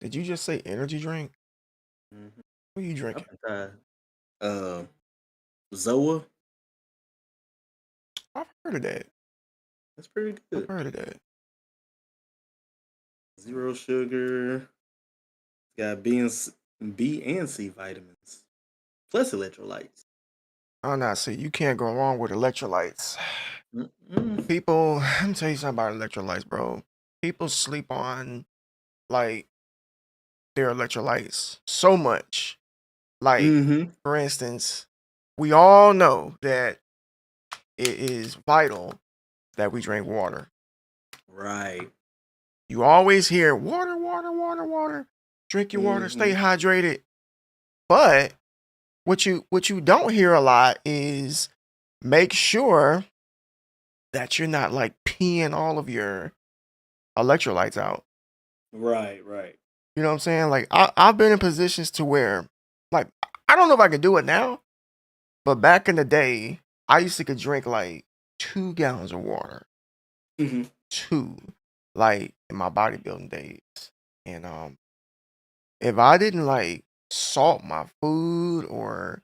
Did you just say energy drink? Mhm. What are you I've drinking? been trying, uh, Zoa. I've heard of that. That's pretty I've good. heard of that. Zero sugar. Got B and C vitamins, plus electrolytes. Oh, no, see, you can't go wrong with electrolytes. Mm-mm. People, let me tell you something about electrolytes, bro. People sleep on like their electrolytes so much. Like, Mhm. for instance, we all know that it is vital that we drink water. Right. You always hear water, water, water, water. Drink your water, stay Mhm. hydrated. But what you don't hear a lot is make sure that you're not like peeing all of your electrolytes out. Right, right. You know what I'm saying? Like I've been in positions to where like I don't know if I can do it now, but back in the day, I used to could drink like 2 gallons of water. Mhm. Two, like in my bodybuilding days. And if I didn't like salt my food or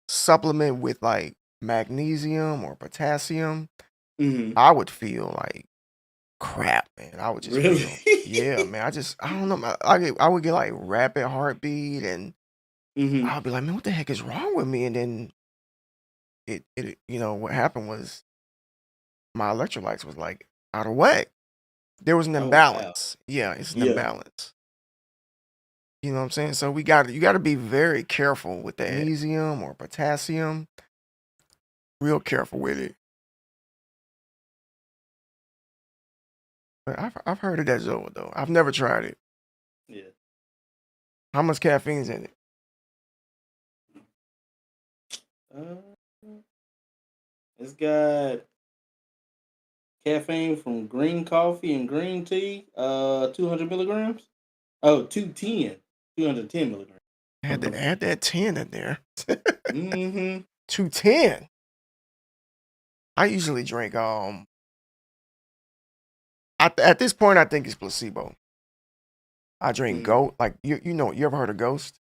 supplement with like magnesium or potassium, Mhm. I would feel like crap, man. I would just Really? feel, yeah, man. I don't know. I would get like rapid heartbeat, and Mhm. I'd be like, man, what the heck is wrong with me? And then what happened was my electrolytes was like out of whack. There was an Oh, wow. imbalance. Yeah, it's an Yeah. imbalance. You know what I'm saying? So you got to be very careful with that magnesium or potassium. Real careful with it. But I've heard of that Zoa though. I've never tried it. Yeah. How much caffeine's in it? Uh, it's got caffeine from green coffee and green tea, 200 milligrams. Oh, 210. 210 milligrams. Had to add that 10 in there. Mhm. 210. I usually drink at this point I think it's placebo. I drink Mm. goat like you ever heard of Ghost?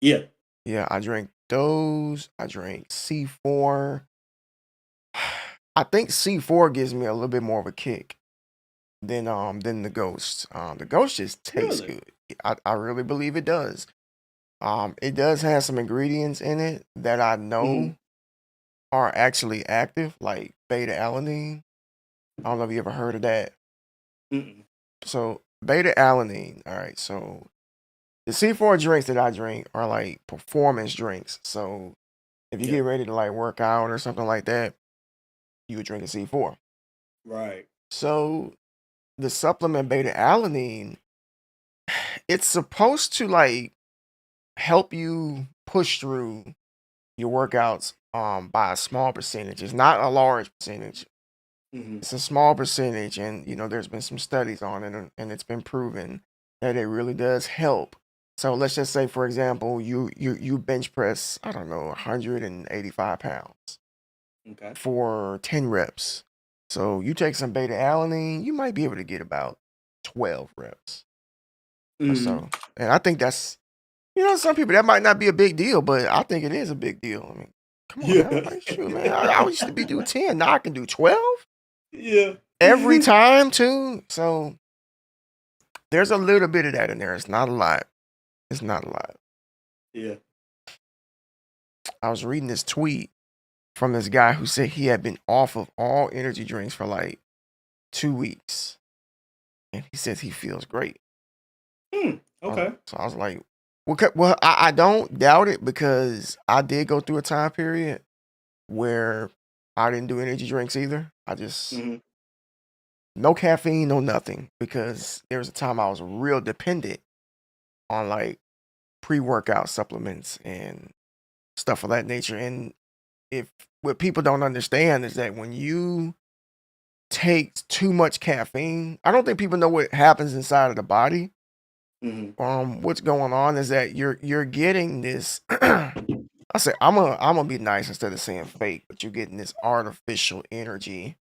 Yeah. Yeah, I drink those. I drink C4. I think C4 gives me a little bit more of a kick than the Ghost. The Ghost just tastes Really? good. I really believe it does. It does have some ingredients in it that I Mhm. know are actually active, like beta alanine. I don't know if you ever heard of that. Mm-mm. So beta alanine. All right. So the C4 drinks that I drink are like performance drinks. So if you Yeah. get ready to like work out or something like that, you would drink a C4. Right. So the supplement beta alanine, it's supposed to like help you push through your workouts by a small percentage. It's not a large percentage. Mhm. It's a small percentage, and there's been some studies on it, and it's been proven that it really does help. So let's just say, for example, you bench press, I don't know, 185 pounds Okay. for 10 reps. So you take some beta alanine, you might be able to get about 12 reps or Mhm. so. And I think that's, some people that might not be a big deal, but I think it is a big deal. I mean, come on now, Yeah. like shoot, man, I used to be do 10, now I can do 12 Yeah. every time too. So there's a little bit of that in there. It's not a lot. It's not a lot. Yeah. I was reading this tweet from this guy who said he had been off of all energy drinks for like 2 weeks, and he says he feels great. Hmm. Okay. So I was like, well, I don't doubt it because I did go through a time period where I didn't do energy drinks either. I just Mhm. no caffeine, no nothing because there was a time I was real dependent on like pre-workout supplements and stuff of that nature. And if what people don't understand is that when you take too much caffeine, I don't think people know what happens inside of the body. Mhm. What's going on is that you're getting this. I say I'm gonna be nice instead of saying fake, but you're getting this artificial energy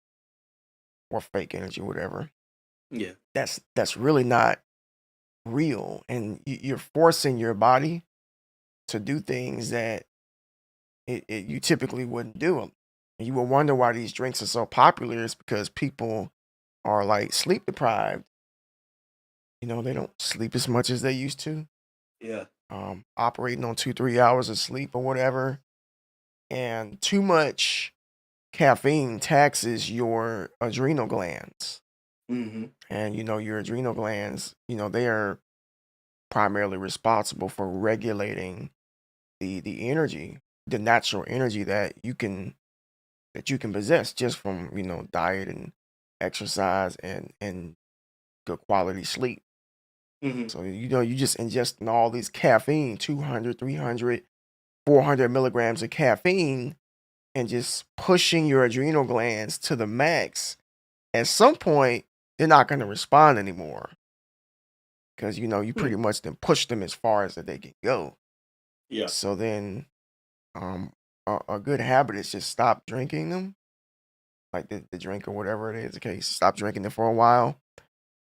or fake energy, whatever. Yeah. That's really not. real, and you're forcing your body to do things that you typically wouldn't do. And you will wonder why these drinks are so popular. It's because people are like sleep deprived. They don't sleep as much as they used to. Yeah. Operating on 2-3 hours of sleep or whatever, and too much caffeine taxes your adrenal glands. Mm-hmm. And your adrenal glands, they are primarily responsible for regulating the energy, the natural energy that you can possess just from diet and exercise and good quality sleep. Mm-hmm. So you just ingesting all these caffeine, 200, 300, 400 milligrams of caffeine, and just pushing your adrenal glands to the max. At some point, they're not going to respond anymore because you Hmm. pretty much then push them as far as that they can go. Yeah. So then, um, a good habit is just stop drinking them, like the drink or whatever it is. Okay, stop drinking it for a while,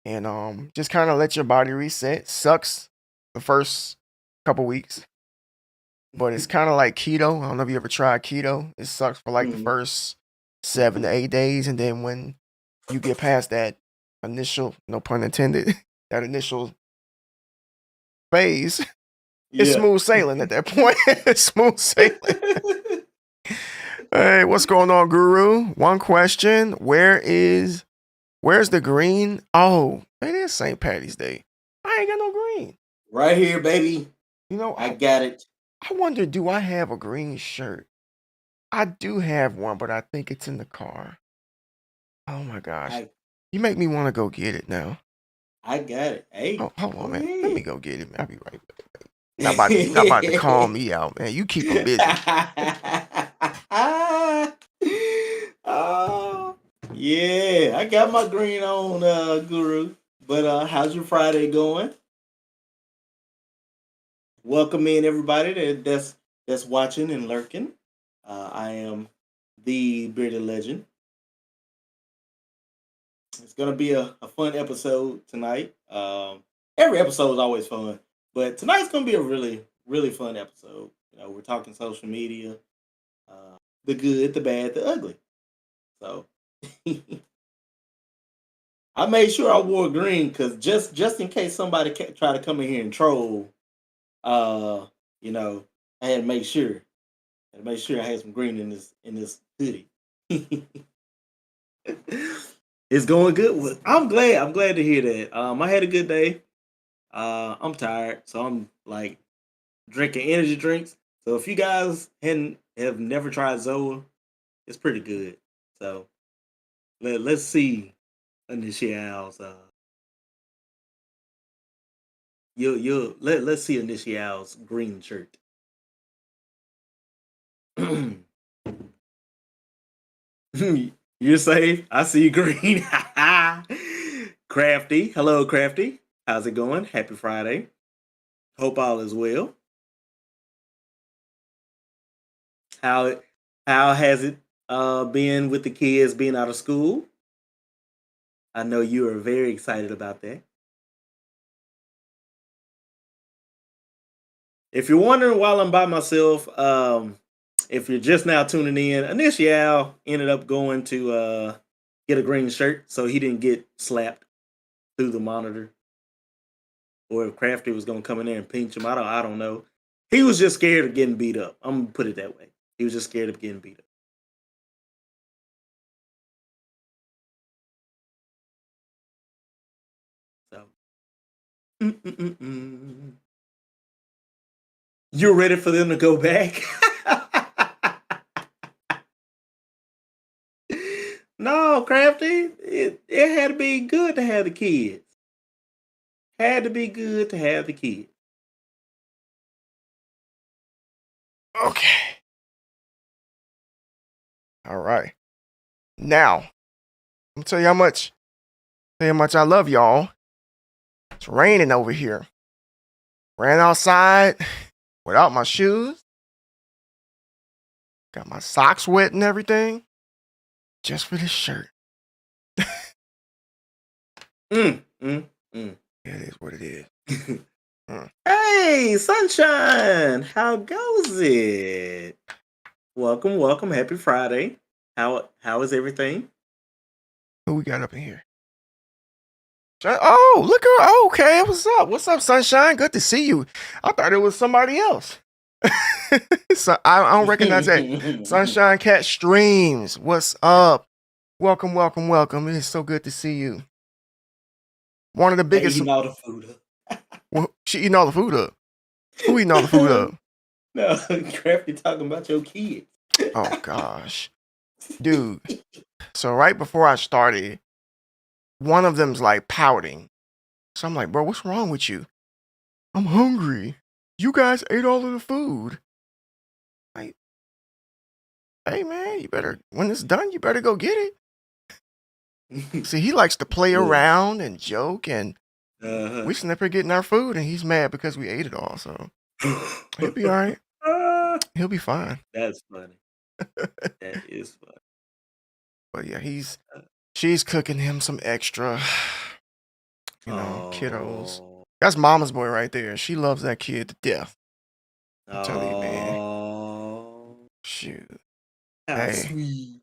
and just kind of let your body reset. Sucks the first couple weeks, but it's kind of like keto. I don't know if you ever tried keto. It sucks for like the Mm-hmm. first 7 to 8 days, and then when you get past that initial, no pun intended, that initial phase, it's Yeah. smooth sailing at that point. It's smooth sailing. Hey, what's going on, Guru? One question: where's the green? Oh, it is St. Patty's Day. I ain't got no green. Right here, baby. You know, I I got it. I wonder, do I have a green shirt? I do have one, but I think it's in the car. Oh my gosh, I you make me want to go get it now. I got it. Hey, Hold on, go man. Let me ahead. go get it, man. I'll be right back. You're not about to call me out, man. You keep them busy. Oh, yeah, I got my green on, Guru. But how's your Friday going? Welcome in everybody that's watching and lurking. I am the bearded legend. It's gonna be a fun episode tonight. Every episode is always fun, but tonight's gonna be a really fun episode. We're talking social media, the good, the bad, the ugly. So I made sure I wore green because just in case somebody try to come in here and troll, uh, you know, I had to make sure. I had some green in this hoodie. It's going good. I'm glad. I'm glad to hear that. I had a good day. I'm tired, so I'm like drinking energy drinks. So if you guys have never tried Zoa, it's pretty good. So let's see Initial's let's see Initial's green shirt. You're safe. I see green. Crafty. Hello, Crafty. How's it going? Happy Friday. Hope all is well. How how has it been with the kids being out of school? I know you are very excited about that. If you're wondering while I'm by myself, if you're just now tuning in, Initial ended up going to get a green shirt so he didn't get slapped through the monitor. Or if Crafty was gonna come in there and pinch him, I don't know. He was just scared of getting beat up. I'm gonna put it that way. He was just scared of getting beat up. So mm-mm-mm-mm. You're ready for them to go back? No, Crafty. It had to be good to have the kids. Had to be good to have the kids. Okay. All right. Now, I'm gonna tell you how much I love y'all. It's raining over here. Ran outside without my shoes. Got my socks wet and everything. Just for this shirt. Mm, mm, mm. It is what it is. Hey, Sunshine, how goes it? Welcome, welcome. Happy Friday. How is everything? Who we got up in here? Oh, look at her. Okay, what's up? What's up, Sunshine? Good to see you. I thought it was somebody else. So I don't recognize that. Hey, Sunshine Cat Streams. What's up? Welcome, welcome, welcome. It is so good to see you. One of the biggest. eating all the food. Well, she eating all the food up. Who eating all the food up? No, Crafty talking about your kids. Oh gosh, dude. So right before I started, one of them's like pouting. So I'm like, bro, what's wrong with you? I'm hungry. You guys ate all of the food. Like, hey man, you better when it's done, you better go get it. See, he likes to play Look, around and joke, and uh-huh. we sitting up here getting our food, and he's mad because we ate it all. So he'll be all right. Ah, He'll be fine. that's funny. That is funny. But yeah, she's cooking him some extra, kiddos. Oh, That's Mama's boy right there. She loves that kid to death. I'm telling you, man. oh, Shoot. how Hey. sweet.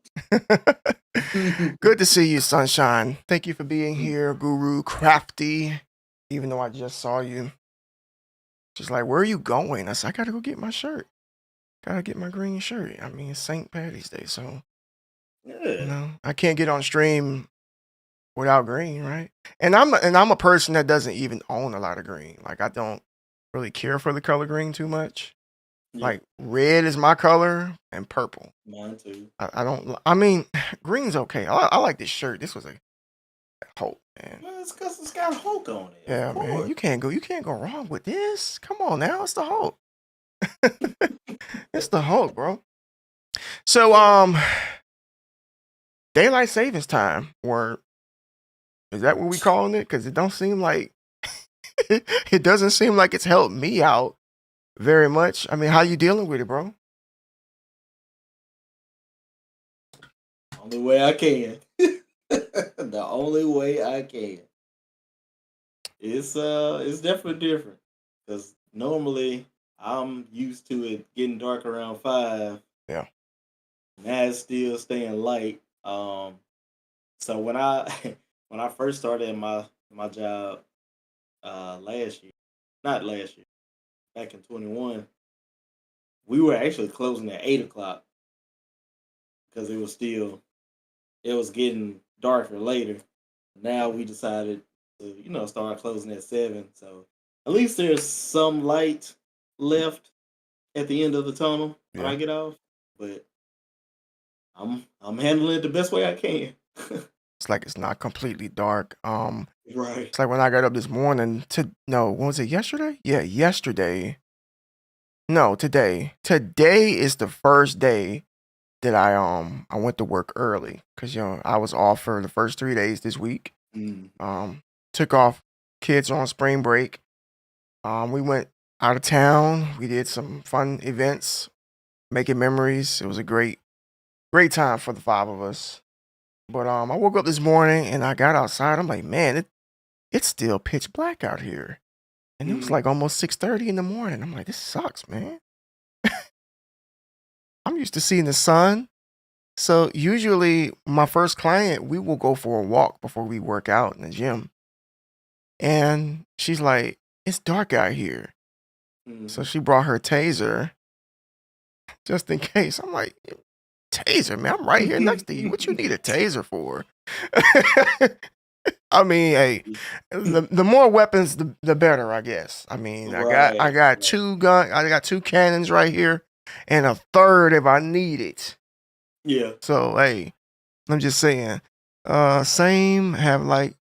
Good to see you, Sunshine. Thank you for being here, Guru Crafty. Even though I just saw you. She's like, where are you going? I said, I gotta go get my shirt. Gotta get my green shirt. I mean, it's St. Patty's Day, so Yeah. I can't get on stream without green, right? And I'm a person that doesn't even own a lot of green. Like I don't really care for the color green too much. Yeah, Like red is my color and purple. mine too. I don't. I mean, green's okay. I like this shirt. This was a Hulk, man. Well, it's because it's got Hulk on it. Yeah, Of man. course. You can't go wrong with this. Come on now, it's the Hulk. It's the Hulk, bro. So daylight savings time, or is that what we calling it? Because it don't seem like it doesn't seem like it's helped me out very much. I mean, how you dealing with it, bro? Only way I can. The only way I can. It's definitely different. Because normally I'm used to it getting dark around 5. Yeah. Now it's still staying light. So when I when I first started my job last year, not last year, back in 21, we were actually closing at 8 o'clock because it was getting darker later. Now we decided to, start closing at 7. So at least there's some light left at the end of the tunnel when Yeah. I get off. But I'm handling it the best way I can. It's like it's not completely dark. Right. It's like when I got up this morning when was it yesterday? Yeah, yesterday. No, today. Today is the first day that I went to work early because I was off for the first 3 days this week. Mm. Took off, kids on spring break. We went out of town. We did some fun events, making memories. It was a great time for the 5 of us. But I woke up this morning and I got outside. I'm like, man, it's still pitch black out here, and it was like almost 6:30 in the morning. I'm like, this sucks, man. I'm used to seeing the sun. So usually my first client, we will go for a walk before we work out in the gym. And she's like, it's dark out here. So Mm. she brought her taser just in case. I'm like, taser, man, I'm right here next to you. What you need a taser for? I mean, hey, the more weapons, the better, I guess. I mean, I got Right. I got 2 cannons right here, and a third if I need it. Yeah. So hey, I'm just saying. Same have like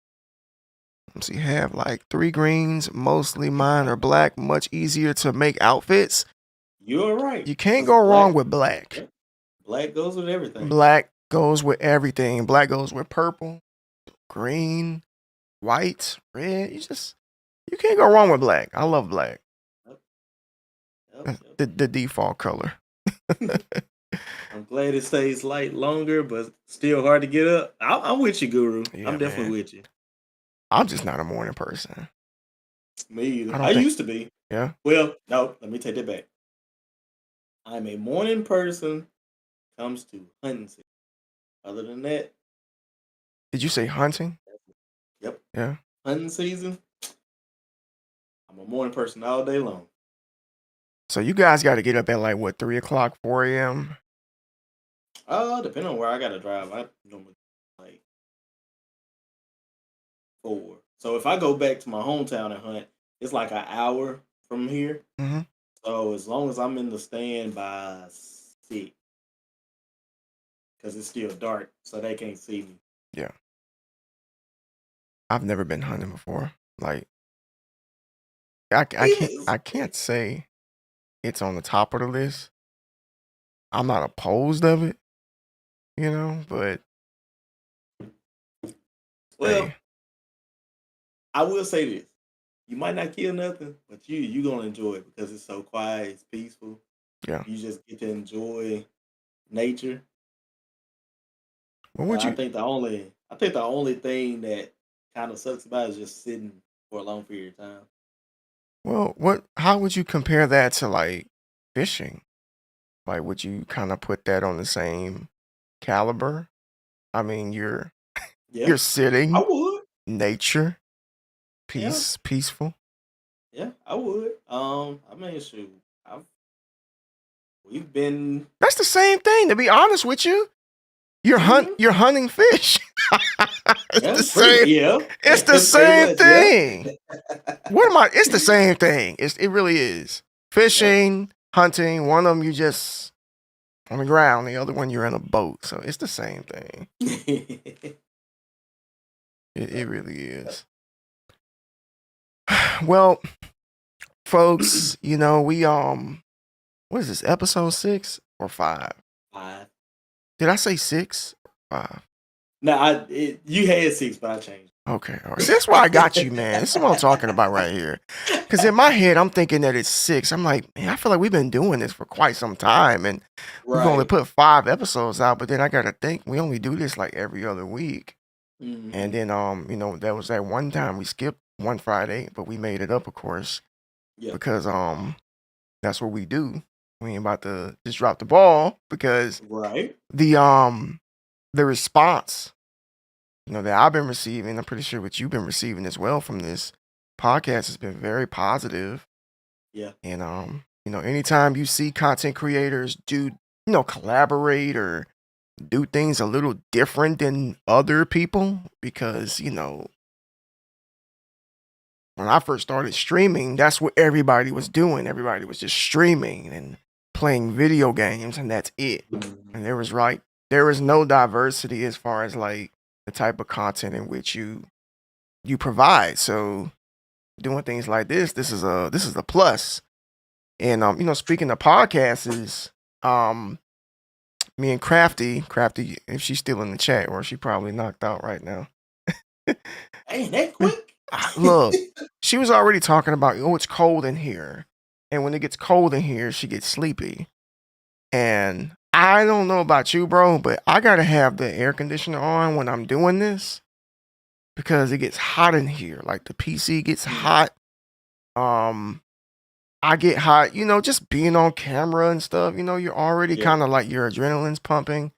let's see, have like 3 greens. Mostly mine are black. Much easier to make outfits. You're right. You can't 'Cause go wrong black, with black. yeah, black goes with everything. Black goes with everything. Black goes with purple, green, white, red. You can't go wrong with black. I love black. Yep. Yep. The default color. I'm glad it stays light longer, but still hard to get up. I'm with you, Guru. Yeah, I'm definitely man. with you. I'm just not a morning person. Me either. I I don't think. used to be. Yeah. Well, no, let me take that back. I'm a morning person comes to hunting season. Other than that, Did you say hunting? that's it. Yep. Yeah. Hunting season, I'm a morning person all day long. So you guys got to get up at like what 3 o'clock, 4 a.m. Depending on where I gotta drive, I normally like 4. So if I go back to my hometown and hunt, it's like an hour from here. Hmm. So as long as I'm in the stand by 6, because it's still dark, so they can't see me. Yeah. I've never been hunting before. Like Yes. I can't say it's on the top of the list. I'm not opposed of it, but Well, hey, I will say this: you might not kill nothing, but you gonna enjoy it because it's so quiet, it's peaceful. yeah. You just get to enjoy nature. What would you? I think the only thing that kind of sucks about it is just sitting for a long period of time. Well, what? How would you compare that to like fishing? Like, would you kind of put that on the same caliber? I mean, Yeah, you're I sitting, would. nature, Yeah, peaceful. yeah, I would. I mean, shoot, I've we've been. That's the same thing. To be honest with you, Mhm. you're hunting fish. It's the Yeah, pretty much. same. Yeah, It's the pretty same much. Yeah. thing. What am I? It's the same thing. It really is. Yep. Fishing, hunting. One of them you just on the ground. The other one you're in a boat. So it's the same thing. It Yep. really Yep. is. Well, folks, we what is this, episode 6 or 5? 5. Did I say 6? 5. No, you had 6, but I changed. Okay, all right. See, that's why I got you, man. This is what I'm talking about right here. Because in my head, I'm thinking that it's 6. I'm like, man, I feel like we've been doing this for quite some time, and we've only Right. put 5 episodes out. But then I gotta think we only do this like every other week. And Hmm. then there was that one time we skipped one Friday, but we made it up, of course, Yep. because that's what we do. We ain't about to just drop the ball because Right. the the response that I've been receiving, I'm pretty sure what you've been receiving as well from this podcast has been very positive. Yeah. And anytime you see content creators do, collaborate or do things a little different than other people, because when I first started streaming, that's what everybody was doing. Everybody was just streaming and playing video games, and that's it. Mhm. And there was no diversity as far as like the type of content in which you provide. So doing things like this is a plus. And speaking of podcasts, is me and Crafty, if she's still in the chat, or she probably knocked out right now. Ain't that quick? Look, she was already talking about, oh, it's cold in here. And when it gets cold in here, she gets sleepy. And I don't know about you, bro, but I gotta have the air conditioner on when I'm doing this because it gets hot in here. Like the PC gets Mm, hot. I get hot, just being on camera and stuff, you're already yeah. kind of like your adrenaline's pumping.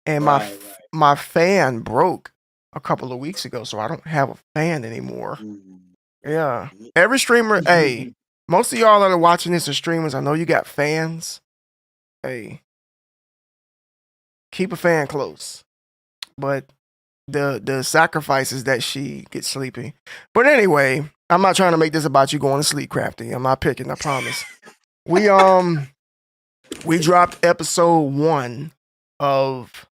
And Right. Right. my fan broke a couple of weeks ago, so I don't have a fan anymore. Ooh, that's not Yeah. good. Every streamer, hey, most of y'all that are watching this are streamers. I know you got fans. Hey, keep a fan close. But the sacrifice is that she gets sleepy. But anyway, I'm not trying to make this about you going to sleep, Crafty. I'm not picking, I promise. We we dropped episode 1 of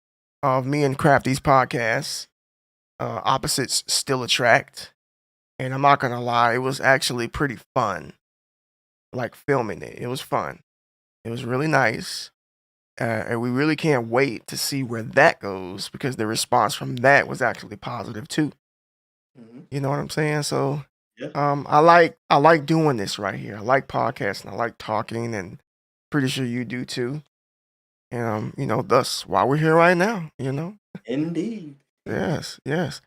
me and Crafty's podcast. Opposites still attract. And I'm not gonna lie, it was actually pretty fun. Like filming it. It was fun. It was really nice. And we really can't wait to see where that goes because the response from that was actually positive too. Mhm. You know what I'm saying? So Yeah. I like doing this right here. I like podcasting. I like talking, and pretty sure you do too. And thus why we're here right now. Indeed. Yes, yes.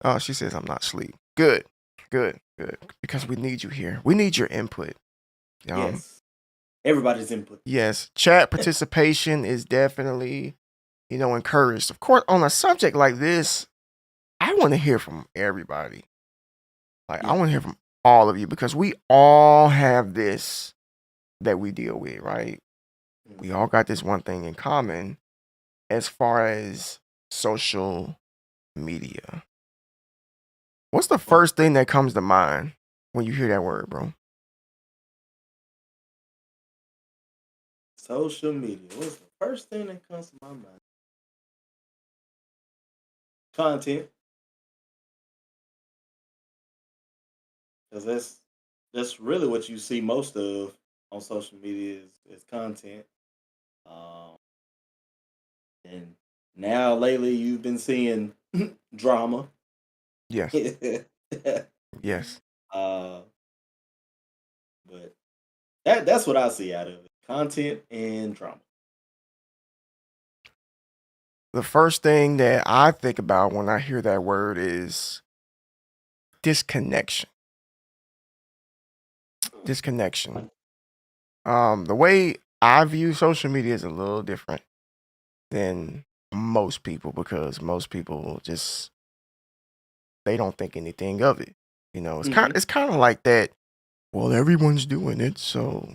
Oh, she says I'm not asleep. Good. Good. Good. Because we need you here. We need your input. Yes. Everybody's input. Yes, chat participation is definitely, encouraged. Of course, on a subject like this, I want to hear from everybody. Like, I Yeah. want to hear from all of you because we all have this that we deal with, right? We all got this one thing in common as far as social media. What's the first thing that comes to mind when you hear that word, bro? Social media. What's the first thing that comes to my mind? Content. Because that's really what you see most of on social media is content. Um, and now lately you've been seeing drama. Yes. uh, Yes. but that's what I see out of it. Content and drama. The first thing that I think about when I hear that word is disconnection. Disconnection. The way I view social media is a little different than most people because most people just they don't think anything of it. Mm-hmm. It's kind of like that. Well, everyone's doing it, so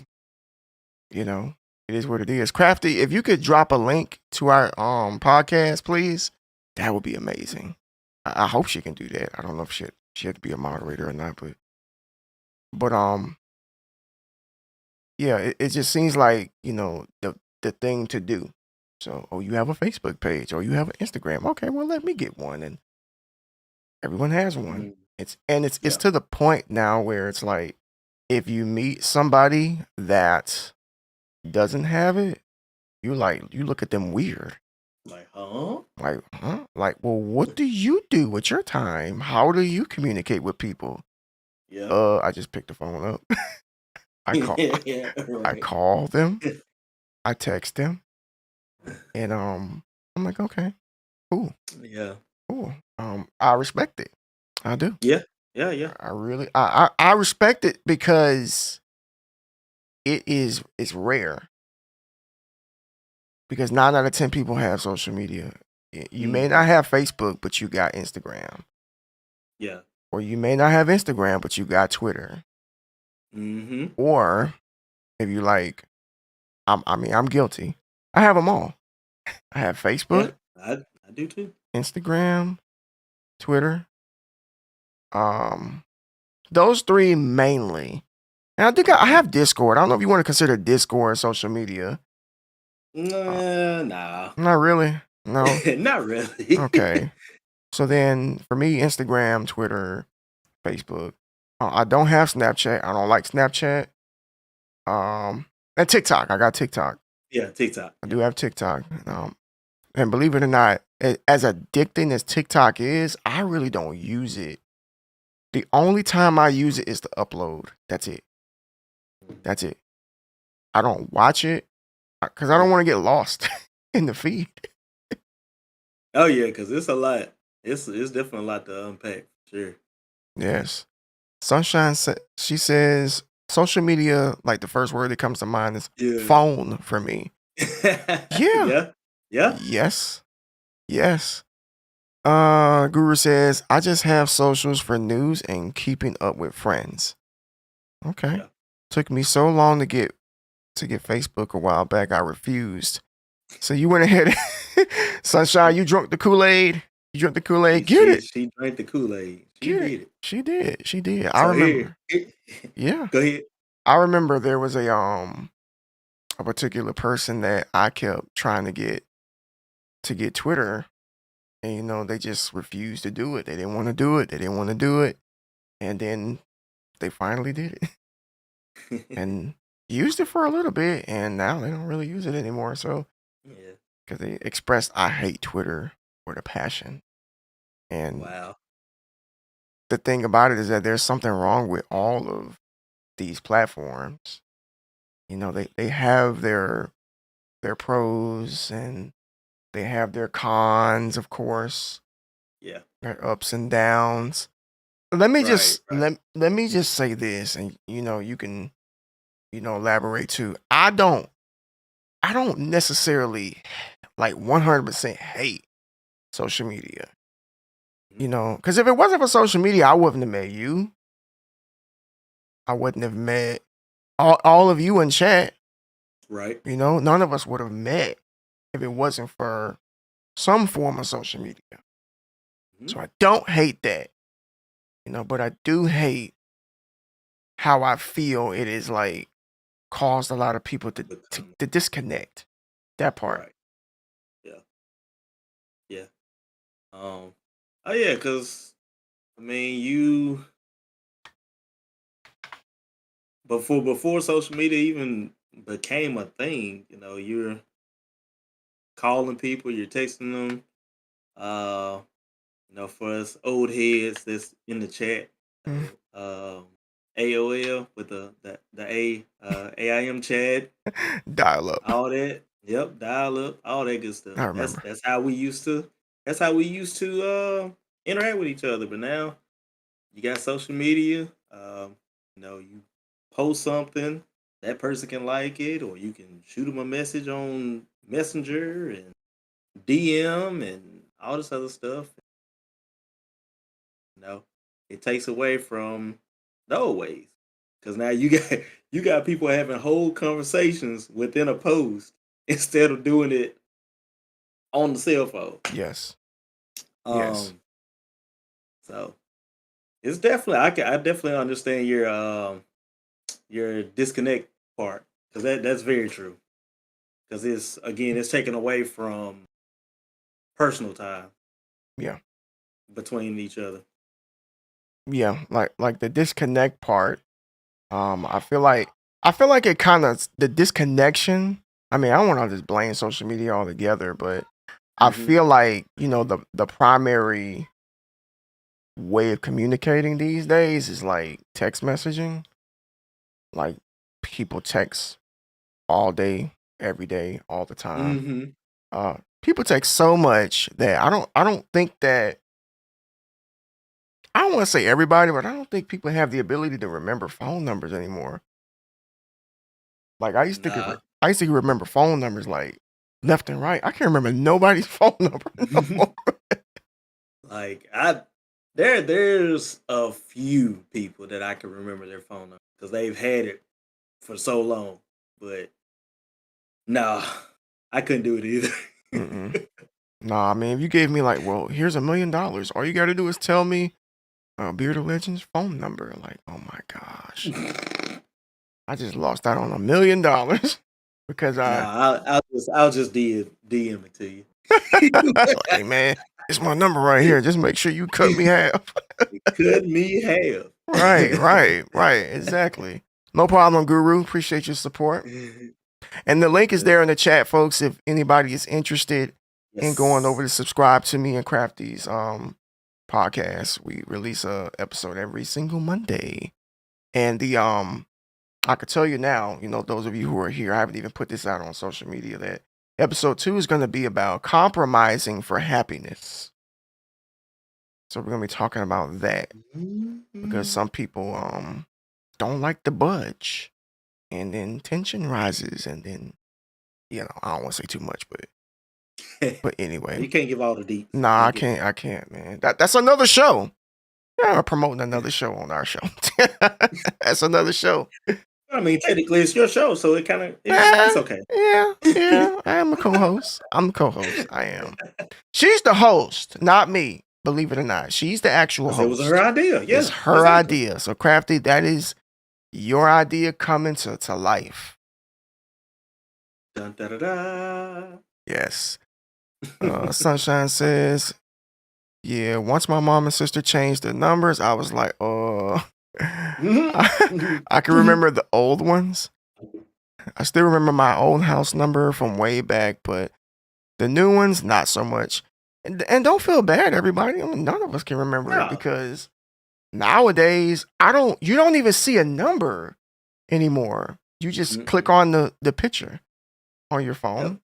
you know it is what it is. Crafty, if you could drop a link to our podcast, please, that would be amazing. I hope she can do that. I don't know if she had to be a moderator or not, but yeah, it just seems like the thing to do. So, oh, you have a Facebook page or you have an Instagram. Okay, well, let me get one, and everyone has one. Mm, It's yeah. to the point now where it's like if you meet somebody that doesn't have it, you look at them weird. Like, huh? Like, huh? Like, well, what do you do with your time? How do you communicate with people? Yeah. I just picked the phone up. I call Yeah. I Right. call them. I text them, and I'm like, okay, cool, Yeah. cool. I respect it. I do. Yeah. Yeah. Yeah. I really, I respect it because it's rare. Because 9 out of 10 people have social media. You may Mm-hmm. not have Facebook, but you got Instagram, Yeah. or you may not have Instagram, but you got Twitter, Mm-hmm. or if you like, I'm guilty. I have them all. I have Yeah. Facebook, I do too. Instagram, Twitter. Um, those three mainly. And I think I Mm-hmm. have Discord. I don't know if you want to consider Discord social media. Uh, Nah. Not really. No. Not really. Okay. So then for me, Instagram, Twitter, Facebook. I don't have Snapchat. I don't like Snapchat. And TikTok. I got TikTok. Yeah. TikTok. I Yeah. do have TikTok. And believe it or not, as addicting as TikTok is, I really don't use it. The only time I use it is to upload. That's it. That's it. I don't watch it because I don't Yeah. want to get lost in the feed. Oh yeah, because it's a lot. It's definitely a lot to unpack. Sure. Yes. Sunshine, she says, social media, like the first word that comes to mind is Yeah. phone for me. Yeah. Yeah. Yeah. Yes. Yes. Guru says, I just have socials for news and keeping up with friends. Okay. Yeah. Took me so long to get Facebook a while back. I refused. So you went ahead. Sunshine, you drunk the Kool-Aid. You drunk the Kool-Aid. Get it. She drank the Kool-Aid. She Get it. did it. She did. She did. I So here, remember. Yeah. go ahead. I remember there was a particular person that I kept trying to get Twitter, and they just refused to do it. They didn't want to do it. They didn't want to do it, and then they finally did it and used it for a little bit, and now they don't really use it anymore. So Yeah. because they expressed I hate Twitter with a passion, and Wow. the thing about it is that there's something wrong with all of these platforms. They have their pros and they have their cons, of course, Yeah. their ups and downs. let me Right, just right. let me just say this, and you can elaborate too. I don't necessarily like 100% hate social media. Mhm. Because if it wasn't for social media, I wouldn't have met you. I wouldn't have met all of you in chat. Right. None of us would have met if it wasn't for some form of social media. Mhm. So I don't hate that, but I do hate how I feel it is like caused a lot of people to to, Become to disconnect. That part. right. Yeah. Yeah. Um. Oh yeah, because I mean, you before social media even became a thing. You're calling people, you're texting them. Uh, for us old heads that's in the chat, Mm. AOL with the AIM chat, Dial up. all that. Yep, dial up, all that good stuff. I That's remember. that's how we used to. That's how we used to interact with each other. But now you got social media. You post something, that person can like it, or you can shoot them a message on Messenger and DM and all this other stuff. You know, it takes away from the old ways because now you got people having whole conversations within a post instead of doing it on the cell phone. Yes. Yes. Um, so it's definitely I definitely understand your disconnect part because that's very true because it's taken away from personal time Yeah. between each other. Yeah. Like the disconnect part. I feel like it kind of the disconnection. I mean, I don't want to just blame social media altogether, but I Hmm. feel like the primary way of communicating these days is like text messaging. Like people text all day, every day, all the time. Hmm. People text so much that I don't think that I don't want to say everybody, but I don't think people have the ability to remember phone numbers anymore. Like Nah. I used to remember phone numbers like left and right. I can't remember nobody's phone number no more. Like there's a few people that I can remember their phone number because they've had it for so long. But nah, I couldn't do it Mm-mm. either. Nah, man. If you gave me like, well, here's $1 million. All you got to do is tell me Bearded Legends phone number. Like, oh my gosh, I just lost out on $1 million because I Nah, I'll just DM it to you. like, hey man, it's my number right here. Just make sure you cut me half. Cut me half. Right. Exactly. No problem, Guru. Appreciate your support. And the link is Good. there in the chat, folks. If anybody is interested in going over Yes. to subscribe to me and Crafty's podcast, we release a episode every single Monday. And I could tell you now, those of you who are here, I haven't even put this out on social media that episode 2 is going to be about compromising for happiness. So we're going to be talking about that because Mhm. some people don't like to budge, and then tension rises, and then I don't want to say too much, but Nah, anyway, you can't give all the deets. nah, Can't I give all. can't, I can't, man. That's another show. Yeah, we're promoting another show on our show. That's another show. I mean, technically, it's your show, so it's Eh, okay. yeah. I am a co-host. I'm the co-host. I am. She's the host, not me. Believe it or not, she's the actual Because it was her host. idea. It's Yeah, her exactly. idea. So Crafty, that is your idea coming to life. Dun, da, da, da. Yes. Sunshine says, yeah, once my mom and sister changed their numbers, I was like, Mhm. I can Mhm. remember the old ones. I still remember my old house number from way back, but the new ones, not so much. And don't feel bad, everybody. I mean, none of us can remember it No. because nowadays, you don't even see a number anymore. You just click Mm-mm. on the picture on your Yep. phone,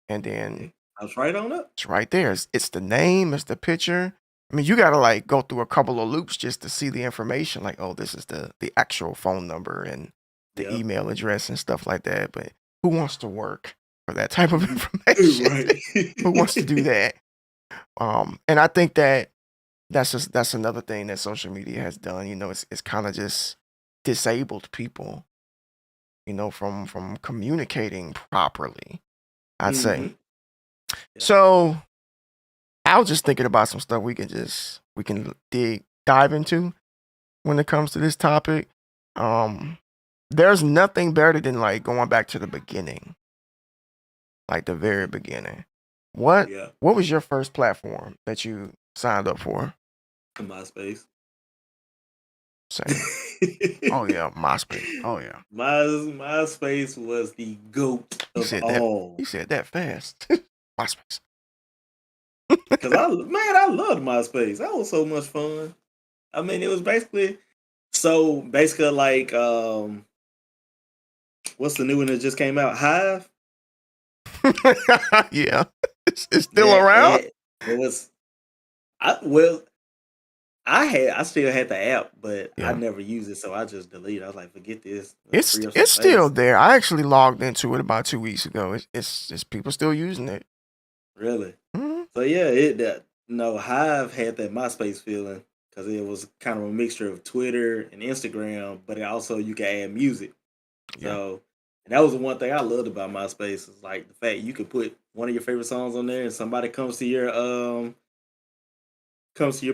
and then I was right on up. it's right there. It's the name, it's the picture. I mean, you gotta like go through a couple of loops just to see the information. Like, oh, this is the actual phone number and the Yep. email address and stuff like that. But who wants to work for that type of information? Right. Who wants to do that? And I think that's another thing that social media has done. You know, it's kind of just disabled people. You know, from communicating properly. I'd say. Mhm. Yeah. So I was just thinking about some stuff we can dive into when it comes to this topic. There's nothing better than like going back to the beginning, like the very beginning. What Yeah. what was your first platform that you signed up for? MySpace. Same. Oh yeah, MySpace. Oh yeah. MySpace was the GOAT You of said that. all. You said that fast. MySpace. Cause I loved MySpace. That was so much fun. I mean, it was basically like what's the new one that just came out? Hive. Yeah. It's still Yeah, around. it was. I still had the app, but I Yeah. never used it, so I just deleted. I was like, forget this. Let's It's free up some it's still space. there. I actually logged into it about 2 weeks ago. It's people still using it. Really. Mhm. So yeah, no, Hive had that MySpace feeling because it was kind of a mixture of Twitter and Instagram, but you could add music. Yeah. So and that was the one thing I loved about MySpace is like the fact you could put one of your favorite songs on there, and somebody comes to your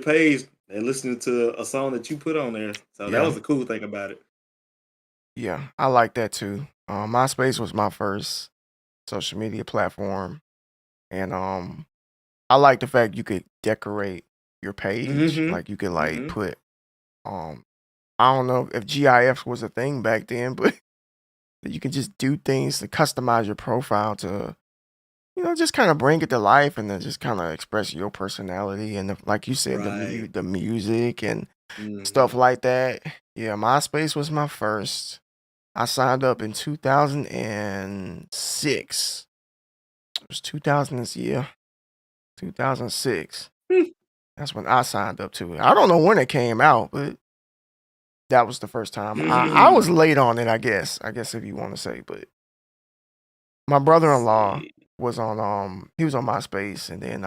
page and listening to a song that you put on there. So that Yeah. was the cool thing about it. Yeah. I like that too. MySpace was my first social media platform, and I like the fact you could decorate your page. Mm-hmm. Like you could like Mm-hmm. put um I don't know if GIF was a thing back then, but you can just do things to customize your profile to, you know, just kind of bring it to life and then just kind of express your personality and like you said, Right. the music and stuff Mm-hmm. like that. Yeah, MySpace was my first. I signed up in 2006. It was 2006. That's when I signed up to it. I don't know when it came out, but that was the first time. I was late on it, I guess. I guess if you want to say, but my brother-in-law See. was on he was on MySpace and then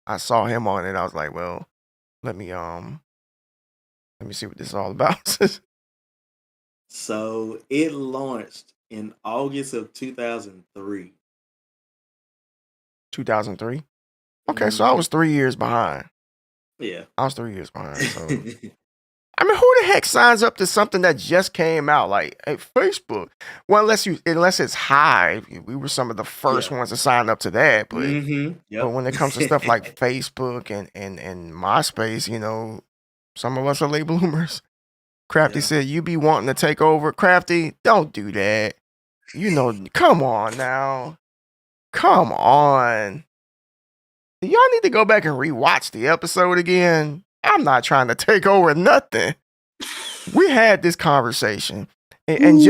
I saw him on it. I was like, well, let me see what this is all about. So it launched in August of 2003. 2003. Okay, so I Mm-hmm. was 3 years behind. Yeah. I was 3 years behind. So I mean, who the heck signs up to something that just came out? Like hey, Facebook. Well, unless it's Hive, we were some of the first Yeah. ones to sign up to that. Mm-hmm. But Yep. when it comes to stuff like Facebook and MySpace, you know, some of us are late bloomers. Crafty Yeah. said, "You be wanting to take over, Crafty? Don't do that. You know, come on now, come on. Do y'all need to go back and rewatch the episode again? I'm not trying to take over nothing. We had this conversation, and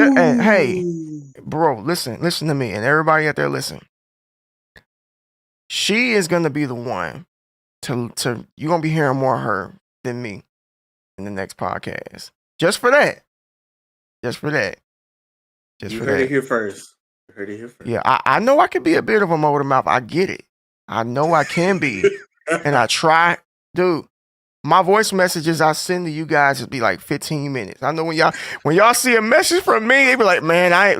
hey, Ooh. bro, listen to me, and everybody out there, listen. She is gonna be the one to you're gonna be hearing more of her than me in the next podcast. Just for that. Just for that. Just You for heard it that. here first. You heard it here first. Yeah, I know I could be a bit of a motor mouth. I get it. I know I can be. And I try. Dude, my voice messages I send to you guys would be like 15 minutes. I know when y'all see a message from me, they be like, man, I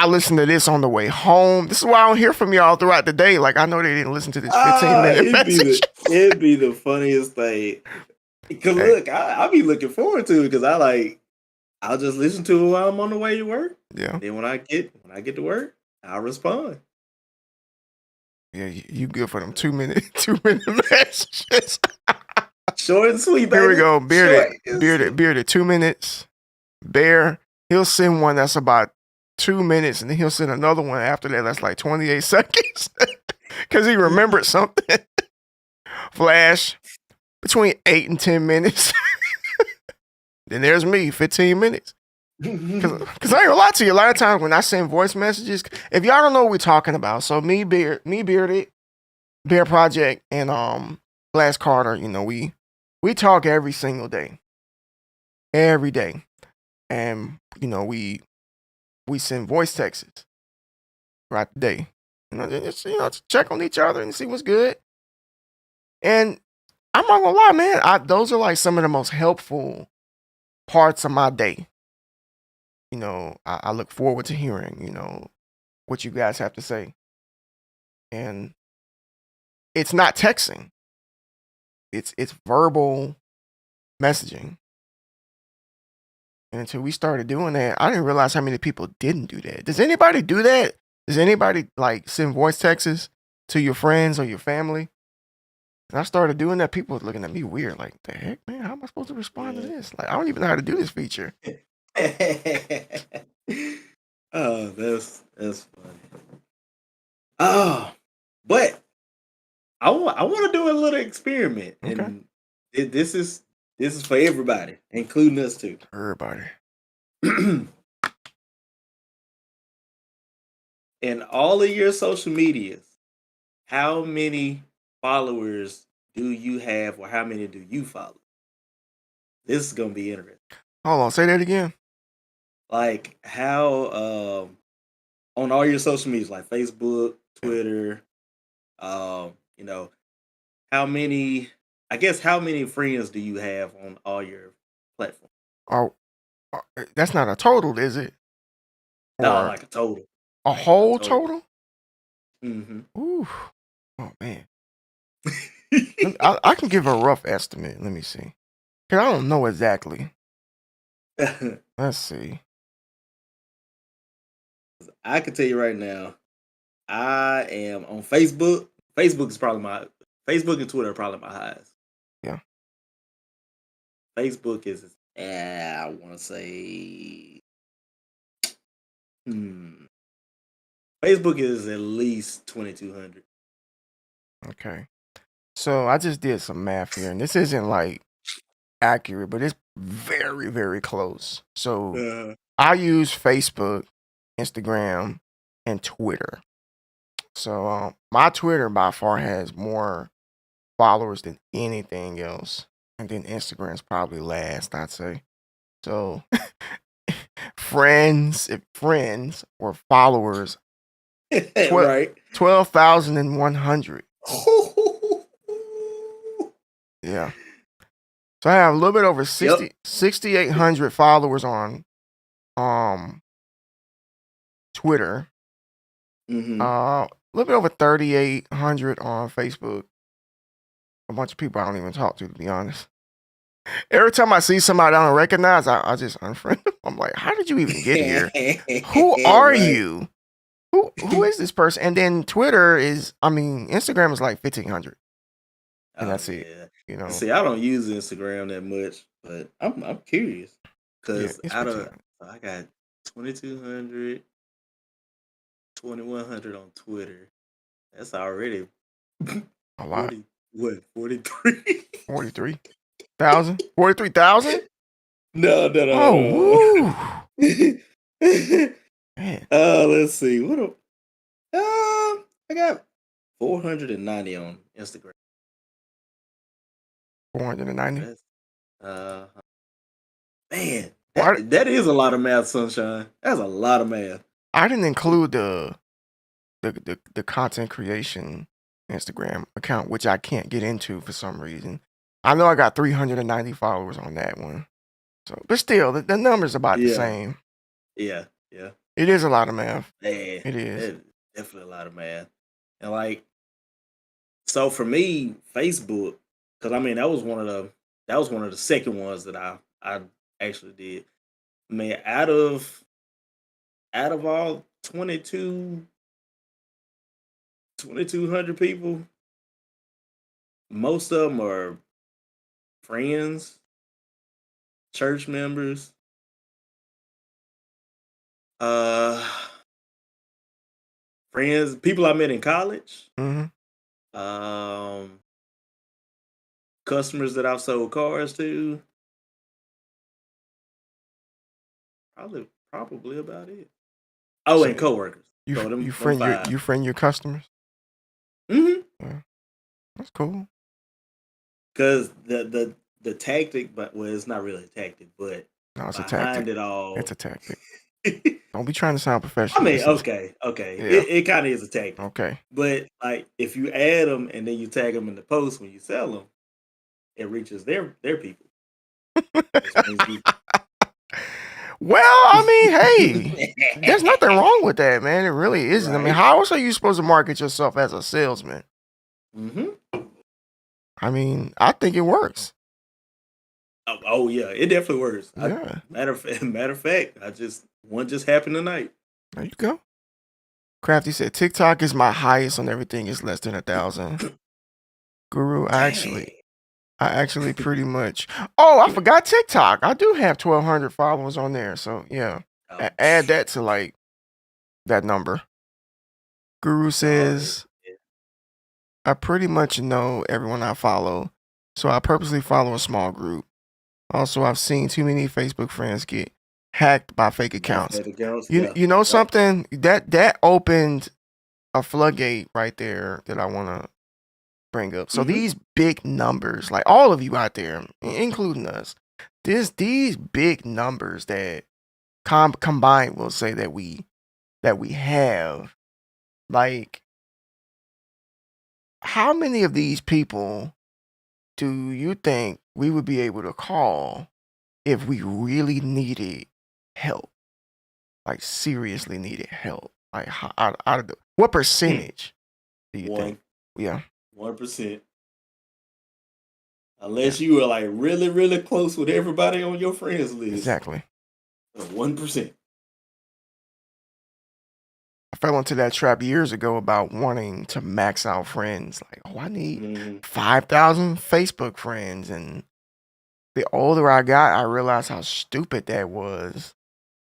listen to this on the way home. This is why I don't hear from y'all throughout the day. Like I know they didn't listen to this 15-minute message. It'd be the funniest thing. Cause Hey, look, I be looking forward to it because I'll just listen to it while I'm on the way to work. yeah. Then when I get to work, I'll respond. Yeah, you good for them 2 minute 2 minute messages. Short and sweet, Here we baby. go. Short and sweet. Bearded 2 minutes. Bear, he'll send one that's about 2 minutes, and then he'll send another one after that that's like 28 seconds. Cause he remembered something. Flash, between 8 and 10 minutes. Then there's me, 15 minutes. Cause I ain't gonna lie to you, a lot of times when I send voice messages, if y'all don't know what we're talking about, so me, Bearded, Bear Project, and Glass Carter, we talk every single day, every day, and we send voice texts throughout the day. It's to check on each other and see what's good. And I'm not gonna lie, man. Those are like some of the most helpful parts of my day. I look forward to hearing, what you guys have to say. And it's not texting. It's verbal messaging. And until we started doing that, I didn't realize how many people didn't do that. Does anybody do that? Does anybody like send voice texts to your friends or your family? And I started doing that. People were looking at me weird, like, the heck, man, how am I supposed to respond to Yeah. this? Like, I don't even know how to do this feature. Oh, that's funny. Oh, but I want to do a little experiment, Okay. and this is for everybody, including us too. Everybody. In all of your social medias, how many followers do you have, or how many do you follow? This is gonna be interesting. Hold on, say that again. Like how on all your social medias, like Facebook, Yeah. Twitter, um, you know, how many? I guess how many friends do you have on all your platforms? Oh, that's not a total, is it? No, Or like a total, a like a whole total. total? Mm-hmm. Ooh. Oh man. I can give a rough estimate. Let me see. Cause I don't know exactly. Let's see. I can tell you right now, I am on Facebook. Facebook and Twitter are probably my highest. Yeah. Facebook is, I want to say, hmm, Facebook is at least 2,200. Okay. So I just did some math here, and this isn't like accurate, but it's very, very close. So Uh, I use Facebook, Instagram, and Twitter. So my Twitter by far has more followers than anything else, and then Instagram's probably last, I'd say. So friends or followers, right. 12,100. Yeah. So I have a little bit over Yep. 6,800 followers on um Twitter. Hmm. A little bit over 3,800 on Facebook. A bunch of people I don't even talk to be honest. Every time I see somebody I don't recognize, I just unfriend them. I'm like, how did you even get here? Who are Right. you? Who is this person? And then Instagram is like 1,500, and Oh that's it. yeah. You know, See, I don't use Instagram that much, but I'm curious yeah, because it's out of 1,500. I got 2,200, 2,100 on Twitter. That's already A lot. 40, what, 43? 43,000. 43,000. No, no, Oh, no, woo, no. man, Let's see. I got 490 on Instagram. 490. That's man, Why? that is a lot of math, sunshine. That's a lot of math. I didn't include the content creation Instagram account, which I can't get into for some reason. I know I got 390 followers on that one. So, but still, the number's about the Yeah, same. yeah, yeah. It is a lot of math. Man, It is. that definitely a lot of math. And like, so for me, Facebook, because I mean that was one of the second ones that I actually did. Man, out of all 2,200 people, most of them are friends, church members, uh, friends, people I met in college, Hmm. um, customers that I've sold cars to. Probably about it. Oh, So and coworkers. you So you them friend your five. you friend your customers. Hmm. Yeah, that's cool. because the tactic, but well, it's not really a tactic, but No, it's a behind tactic. it It's all, a tactic. Don't be trying to sound I professional. mean, This is okay, yeah. it kind of is a tactic, Okay. but like if you add them and then you tag them in the post when you sell them, it reaches their people, which means you. Well, I mean, hey, there's nothing wrong with that, man. It really isn't. I mean, Right. how else are you supposed to market yourself as a salesman? Hmm. I mean, I think it works. Oh yeah, it definitely works. Yeah, Matter of fact, one just happened tonight. there you go. Crafty said TikTok is my highest on everything. It's less than 1,000. Guru, Dang. I actually pretty much. Oh, I forgot TikTok. I do have 1,200 followers on there. So yeah, Oh, add that to like that number. Guru no, says I pretty much know everyone I follow, so I purposely follow a small group. Also, I've seen too many Facebook friends get hacked by fake by accounts. fake accounts. You Yeah. you know Yep. something that opened a floodgate right there that I want to bring up. So Hmm. these big numbers, like all of you out there, including us, these big numbers that combined will say that we have, like, how many of these people do you think we would be able to call if we really needed help? Like seriously needed help? Like out of what percentage do you think? One, Yeah, 1%. yeah, Unless you are like really, really close with everybody on your friends list. exactly. 1%. I fell into that trap years ago about wanting to max out friends. Like, oh, I need Hmm. 5,000 Facebook friends. And the older I got, I realized how stupid that was.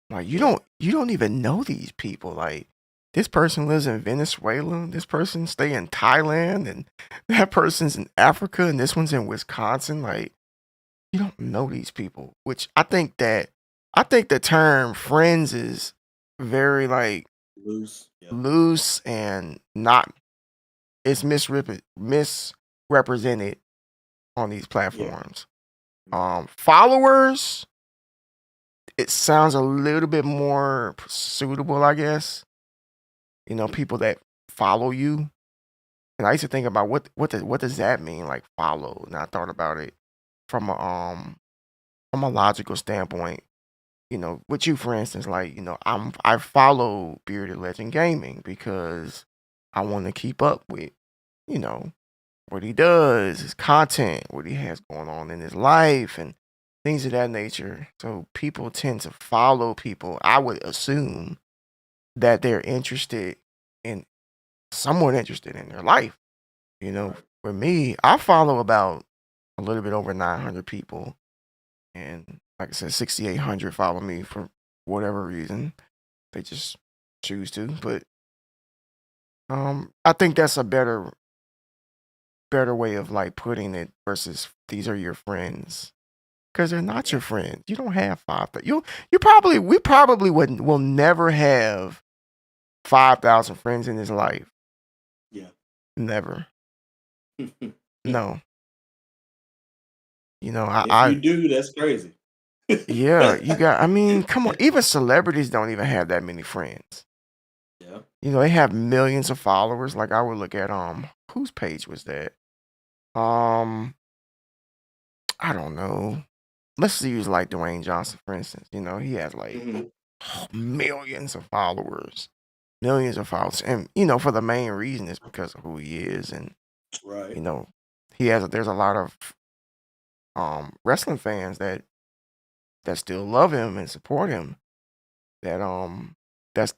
Like, you Yeah. don't you don't even know these people. Like, this person lives in Venezuela, this person stay in Thailand, and that person's in Africa, and this one's in Wisconsin. Like, you don't know these people. Which I think the term friends is very like Loose. Yep. loose and not it's misrepresented on these Yeah. platforms. Followers, it sounds a little bit more suitable, I guess. You know, people that follow you. And I used to think about what does that mean, like follow? And I thought about it from a logical standpoint. You know, with you, for instance, like I follow Bearded Legend Gaming because I want to keep up with you know what he does, his content, what he has going on in his life, and things of that nature. So people tend to follow people. I would assume that they're interested in somewhat interested in their life. You know, Right. for me, I follow about a little bit over 900 people, and like I said, 6,800 follow me for whatever reason. They just choose to, but I think that's a better way of like putting it versus these are your friends because they're not Yeah. your friends. You don't have five. You probably we probably wouldn't will never have 5,000 friends in his life. Yeah. Never. No. You know, If I you do, that's crazy. yeah. You got. I mean, come on. Even celebrities don't even have that many friends. Yeah. You know, they have millions of followers. Like I would look at whose page was that? Um, I don't know. Let's use like Dwayne Johnson for instance. You know, he has like Hmm. millions of followers, millions of followers, and you know, for the main reason is because of who he is, and you Right. know, there's a lot of wrestling fans that still love him and support him that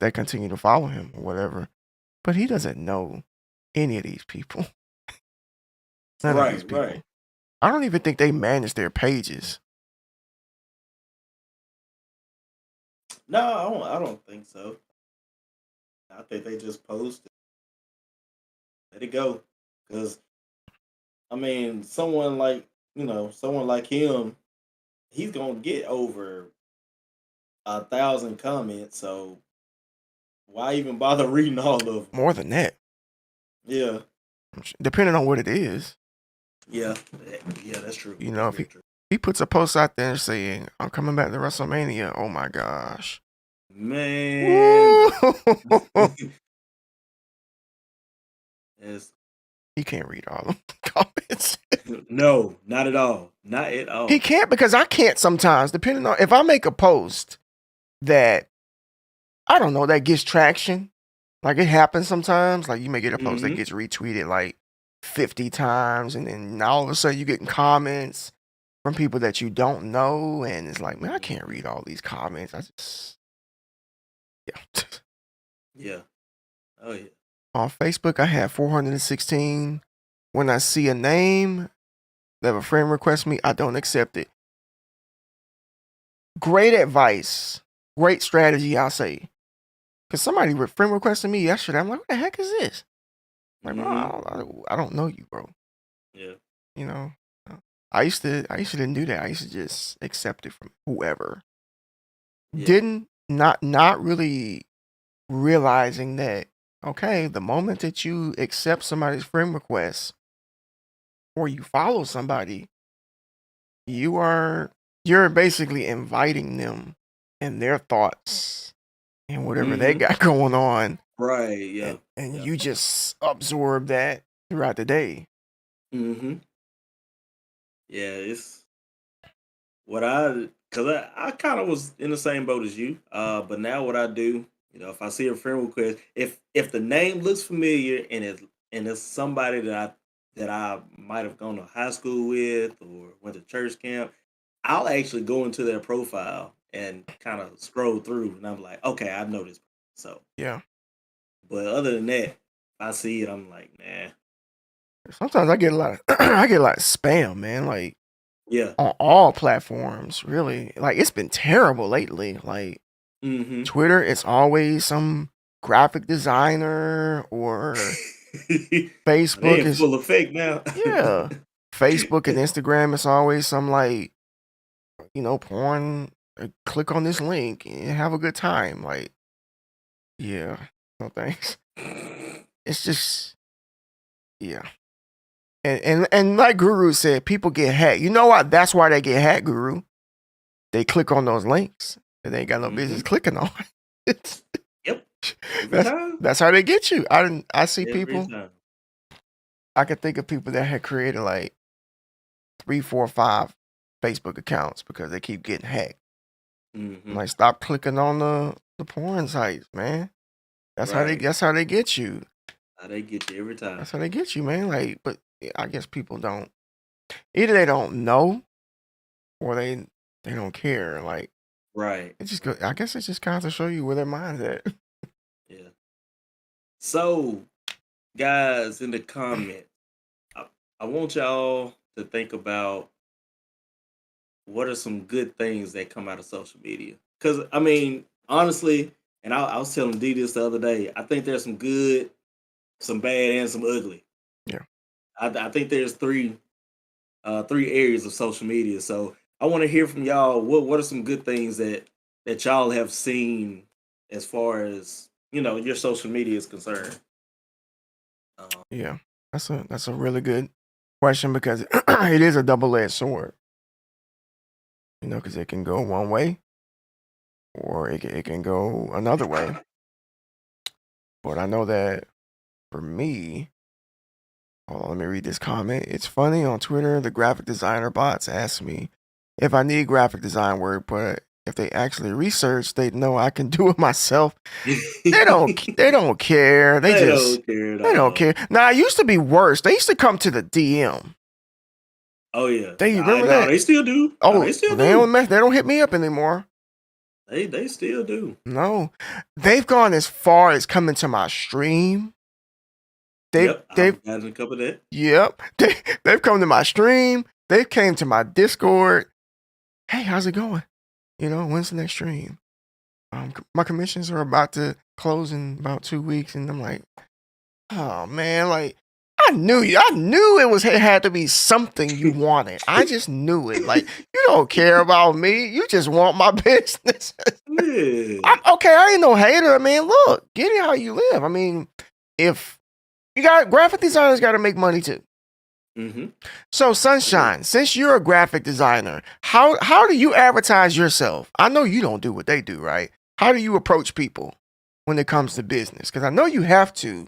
that continue to follow him or whatever. But he doesn't know any of these people. None of these Right. Right. people. I don't even think they manage their pages. No, I don't think so. I think they just post it, let it go. Because I mean, someone like him, he's gonna get over 1,000 comments. So why even bother reading all of them? More than that, Yeah. depending on what it is. Yeah, yeah, that's true. You That's know, if very true. he puts a post out there saying, "I'm coming back to WrestleMania," oh my gosh. Man, Woo! it's, He can't read all the comments. no, not at all. Not at He all. can't because I can't sometimes, depending on if I make a post that I don't know that gets traction. Like it happens sometimes. Like you may get a post that Hmm. gets retweeted like 50 times, and then all of a sudden you get comments from people that you don't know, and it's like, man, I can't read all these comments. I just yeah. Yeah. Oh yeah. On Facebook, I have 416. When I see a name that a friend requests me, I don't accept it. Great advice. Great strategy, I'll say. Because somebody friend requested me yesterday. I'm like, what the heck is this? Like, bro, Hmm. I don't know you, bro. Yeah. You know, I used to didn't do that. I used to just accept it from whoever. Yeah. Didn't not really realizing that. Okay, the moment that you accept somebody's friend request or you follow somebody, you're basically inviting them and their thoughts and whatever they Hmm. got going on, Right. Yeah. and Yeah. you just absorb that throughout the day. Hmm. Yeah. It's what I because I kind of was in the same boat as you. But now what I do, if I see a friend request, if the name looks familiar and it's somebody that I might have gone to high school with or went to church camp, I'll actually go into their profile and kind of scroll through, and I'm like, okay, I know this. So, Yeah. but other than that, if I see it, I'm like, nah, Sometimes I get a lot of I get a lot of spam, man. Like yeah, on all platforms, really. Like it's been terrible lately. Like mm-hmm. Twitter, it's always some graphic designer, or They Facebook in is full effect now. yeah. Facebook and Instagram, it's always some like, porn. Click on this link and have a good time. Like, yeah, no thanks. It's just yeah. And like Guru said, people get hacked. You know what? That's why they get hacked, Guru. They click on those links that they ain't got no business Hmm. clicking on. It's, Yep, every that's time, that's how they get you. I see every people. time. I could think of people that had created like 3, 4, 5 Facebook accounts because they keep getting hacked. I'm Hmm. like, stop clicking on the porn sites, man. Right, That's how they get you. how they get you every time. That's how they get you, man. Like, but I guess people don't, either they don't know or they don't care. Like Right, it just I guess it just kind of show you where their mind's at. yeah. So, guys, in the comments, I, I want y'all to think about what are some good things that come out of social media. Because I mean, honestly, and I was telling D this the other day. I think there's some good, some bad, and some ugly. Yeah. I think there's three areas of social media. So I want to hear from y'all. What are some good things that y'all have seen as far as your social media is concerned? Um, Yeah. That's a really good question because it is a double-edged sword. Because it can go one way or it can go another way. But I know that for me, hold on, let me read this comment. It's funny on Twitter, the graphic designer bots ask me if I need graphic design work, but if they actually research, they know I can do it myself. They don't care. they don't care at They don't all. care. Now it used to be worse. They used to come to the DM. Oh yeah, They remember no, that? they still do. No, Oh, they still do. they don't hit me up anymore. They still do. No. They've gone as far as coming to my stream. Yep, They've I've gotten a couple of that. yep. They've come to my stream. They've came to my Discord. Hey, how's it going? When's the next stream? My commissions are about to close in about 2 weeks, and I'm like, oh man, like I knew you. I knew it had to be something you wanted. I just knew it. Like you don't care about me. You just want my business. Yeah. I'm okay. I ain't no hater. I mean, look, get it how you live. I mean, if you got graphic designers, got to make money too. Mm-hmm. So, Yeah. Sunshine, since you're a graphic designer, how do you advertise yourself? I know you don't do what they do, right? How do you approach people when it comes to business? Because I know you have to,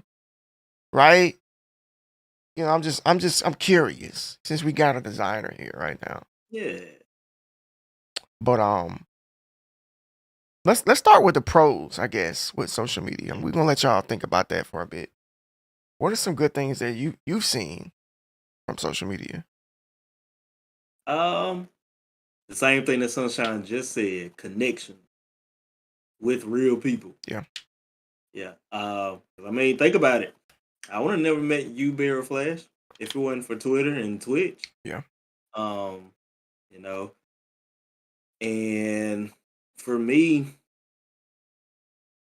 right? You know, I'm curious since we got a designer here right now. Yeah. But let's start with the pros, I guess, with social media. We're gonna let y'all think about that for a bit. What are some good things that you've seen from social media? Um, the same thing that Sunshine just said, connection with real people. Yeah, Yeah. I mean, think about it. I would have never met you, Bear Flash, if it wasn't for Twitter and Twitch. yeah, Um, you know, and for me,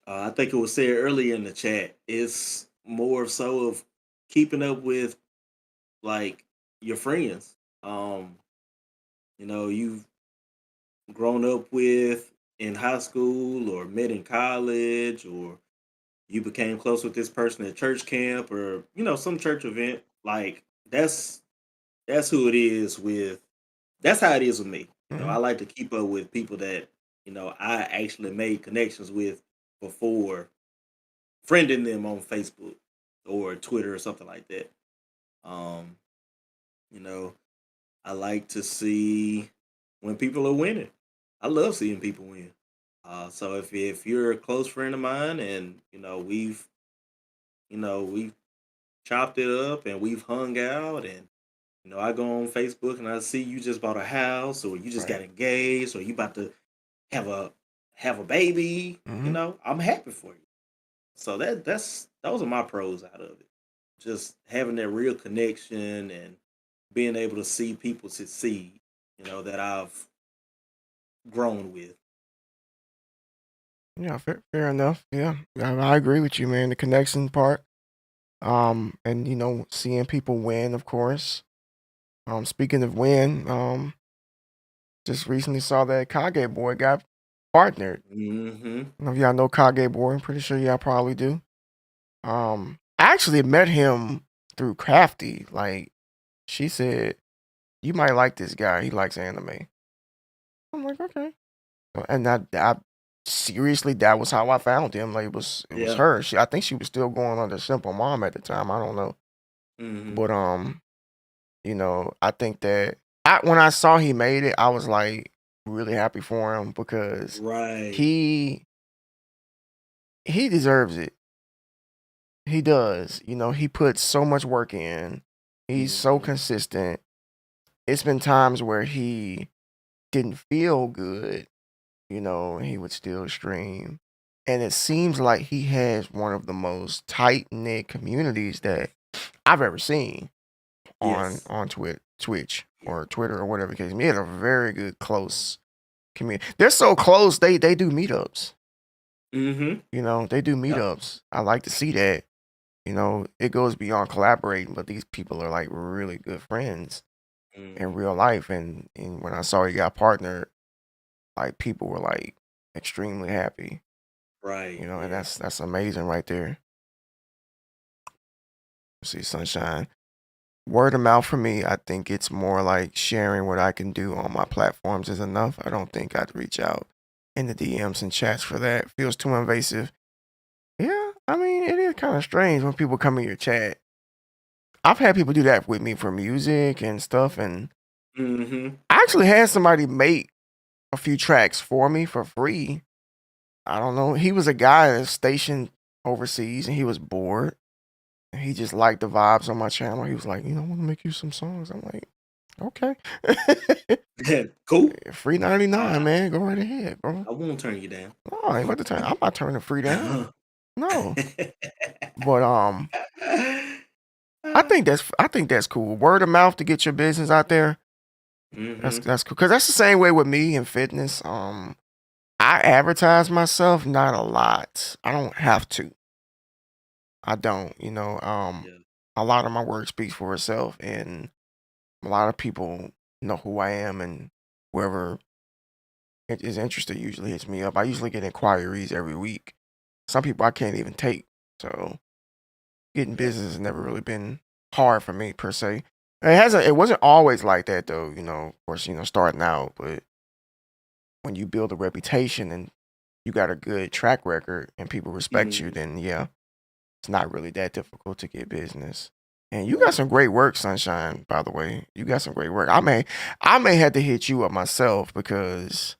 I think it was said earlier in the chat, it's more so of keeping up with like your friends. Um, you've grown up with in high school or met in college, or you became close with this person at church camp or some church event. Like that's who it is with. That's how it is with me. I hmm, like to keep up with people that I actually made connections with before friending them on Facebook or Twitter or something like that. Um, you know, I like to see when people are winning. I love seeing people win. So if you're a close friend of mine and we've chopped it up and we've hung out and I go on Facebook and I see you just bought a house or you just right. got engaged or you about to have a have a baby, Hmm. I'm happy for you. So that's those are my pros out of it. Just having that real connection and being able to see people succeed, that I've grown with. Yeah, fair enough. Yeah, I agree with you, man. The connection part, and seeing people win, of course. Speaking of win, just recently saw that Kage boy got partnered. Hmm. I don't know if y'all know Kage boy. I'm pretty sure y'all probably do. I actually met him through Crafty. Like she said, you might like this guy. He likes anime. I'm like, okay. And I seriously, that was how I found him. Like it was Yeah. her. I think she was still going under Simple Mom at the time. I don't know, Hmm. but I think that when I saw he made it, I was like really happy for him because Right. he he deserves it. He does. He puts so much work in. He's so Hmm. consistent. It's been times where he didn't feel good, and he would still stream. And it seems like he has one of the most tight knit communities that I've ever seen on Yes. Twitch Yeah. or Twitter or whatever the case. He had a very good close community. They're so close. They do meetups. Hmm. They do Yep. meetups. I like to see that. It goes beyond collaborating, but these people are like really good friends in Hmm. real life. And when I saw he got partnered, like people were like extremely happy. Right. And Yeah. that's amazing right there. See, Sunshine. Word of mouth for me, I think it's more like sharing what I can do on my platforms is enough. I don't think I'd reach out in the DMs and chats for that. Feels too invasive. Yeah, I mean, it is kind of strange when people come in your chat. I've had people do that with me for music and stuff, and Hmm. I actually had somebody make a few tracks for me for free. I don't know. He was a guy that's stationed overseas and he was bored. And he just liked the vibes on my channel. He was like, I want to make you some songs. I'm like, okay. Cool. Free 99, I man. Go right ahead, bro. I won't turn you down. No, I ain't about to turn. I'm not turning free down. No. But I think that's cool. Word of mouth to get your business out there. That's Hmm. that's cool. Cause that's the same way with me in fitness. I advertise myself not a lot. I don't have to. I don't. Yeah. A lot of my work speaks for itself, and a lot of people know who I am, and whoever is interested usually hits me up. I usually get inquiries every week. Some people I can't even take. So getting Yeah. business has never really been hard for me per se. It wasn't always like that though, of course, starting out, but when you build a reputation and you got a good track record and people respect you, Mhm. then yeah, it's not really that difficult to get business. And you got Right. some great work, Sunshine, by the way. You got some great work. I may have to hit you up myself because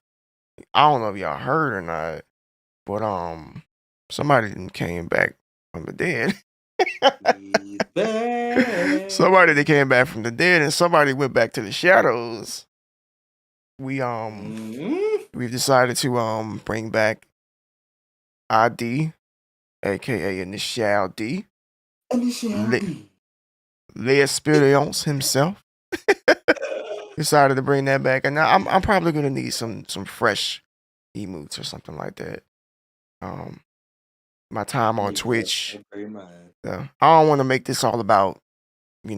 I don't know if y'all heard or not, but somebody done came back from the dead. He's back. Somebody that came back from the dead and somebody went back to the shadows. We Mhm. we've decided to bring back ID, aka Initial D, Initial Le D. L'Espérance himself. Decided to bring that back, and now I'm probably gonna need some fresh emotes or something like that. Um, my time on You have Twitch. a great mind. I don't want to make this all about me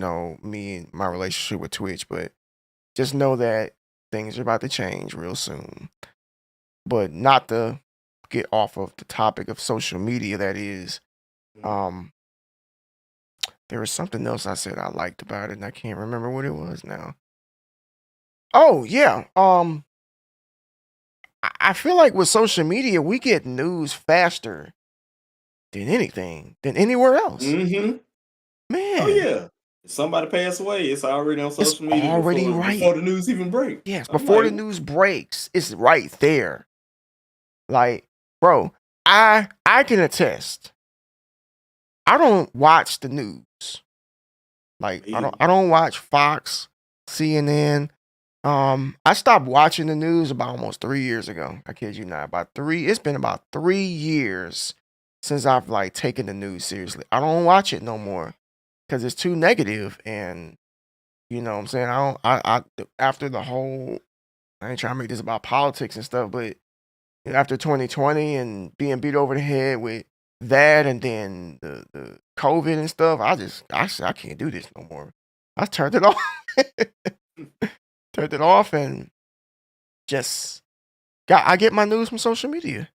and my relationship with Twitch, but just know that things are about to change real soon. But not to get off of the topic of social media. That is, Mhm. um, there was something else I said I liked about it, and I can't remember what it was now. Oh yeah, I feel like with social media we get news faster than anything than anywhere else. Mhm. Oh Man, yeah. If somebody passed away, it's already on it's social media already before right. before the news even break. Yes, I'm before like, the news breaks, it's right there. Like, bro, I can attest. I don't watch the news. Like, I don't "Hey, I don't watch Fox, CNN. I stopped watching the news about almost 3 years ago. I kid you not. It's been about 3 years since I've like taken the news seriously. I don't watch it no more because it's too negative, and you know what I'm saying. I don't. After the whole. I ain't trying to make this about politics and stuff, but after 2020 and being beat over the head with that, and then the COVID and stuff, I said I can't do this no more. I turned it off. Turned it off and just I get my news from social media.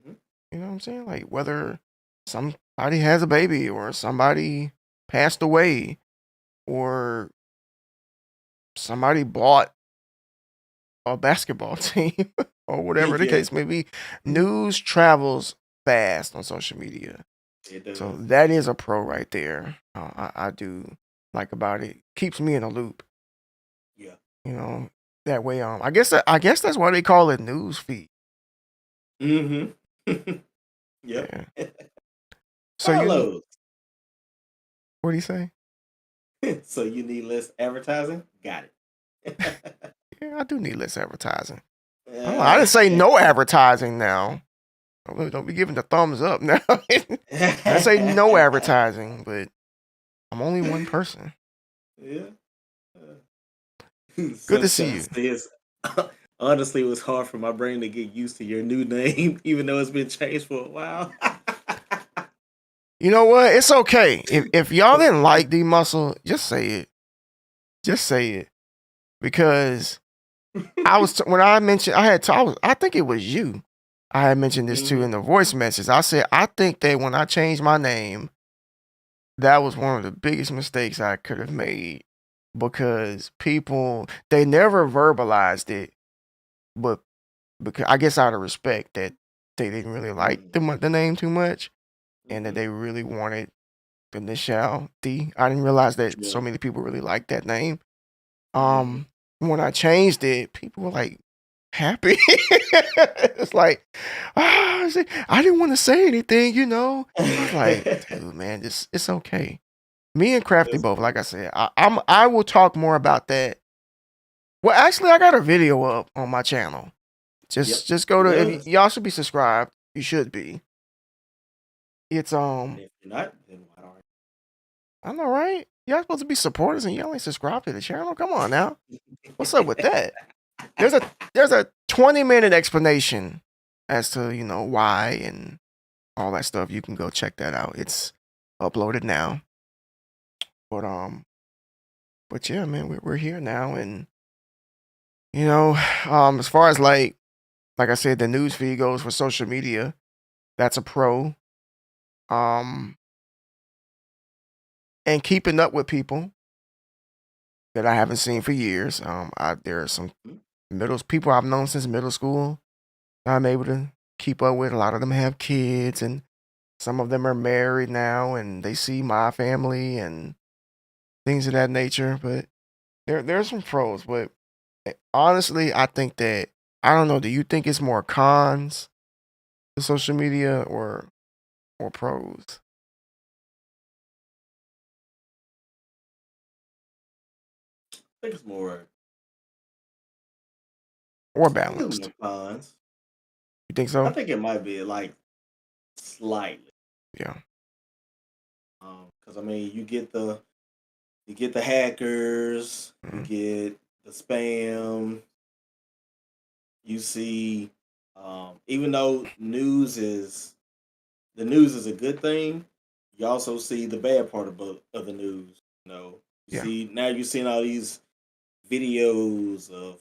mhm, You know what I'm saying? Like whether somebody has a baby or somebody passed away or somebody bought a basketball team or whatever the yeah, case may be, news travels fast on social media. it So does. that is a pro right there. I do like about it. Keeps me in a loop. Yeah. You know that way. I guess that's why they call it news feed. Mhm. Yep. Yeah. So you need. Carlos. What do you say? So you need less advertising? Got it. Yeah, I do need less advertising. I didn't say no advertising now. Don't be giving the thumbs up now. I say no advertising, but I'm only one person. Yeah. Good to see Sunshine you. says, honestly, it was hard for my brain to get used to your new name, even though it's been changed for a while. You know what? It's okay. If y'all didn't like D Muscle, just say it. Just say it. Because when I mentioned I think it was you. I had mentioned this too Mhm. in the voice message. I said I think that when I changed my name, that was one of the biggest mistakes I could have made because people they never verbalized it, but because I guess out of respect that they didn't really like Mhm. the name too much and that Mhm. they really wanted the initial D. I didn't realize that Yeah. so many people really liked that name. Mhm. Um, when I changed it, people were like happy. It's like, I didn't want to say anything. I was like, dude, man, it's okay. Me and Crafty That's both, like cool. I said, I will talk more about that. Well, actually, I got a video up on my channel. Yep. Just go He to does. y'all should be subscribed. You should be. It's And if you're not, then why don't I know, right? Y'all supposed to be supporters and y'all ain't subscribed to the channel. Come on now. What's up with that? There's a there's a 20-minute explanation as to, why and all that stuff. You can go check that out. It's uploaded now. But yeah, man, we're here now and you know, as far as like I said, the news feed goes for social media, that's a pro. Um and keeping up with people. that I haven't seen for years. There are some middle people I've known since middle school. I'm able to keep up with. A lot of them have kids, and some of them are married now, and they see my family and things of that nature. But there's some pros, but honestly, I think that I don't know. Do you think it's more cons to social media or pros I think it's more. or I think it's balanced? more cons. You think I so? think it might be like slightly. Yeah, Because I mean, you get the hackers, you mhm, get the spam, you see, even though the news is a good thing, you also see the bad part of the news. You know, you yeah, see now you're seeing all these videos of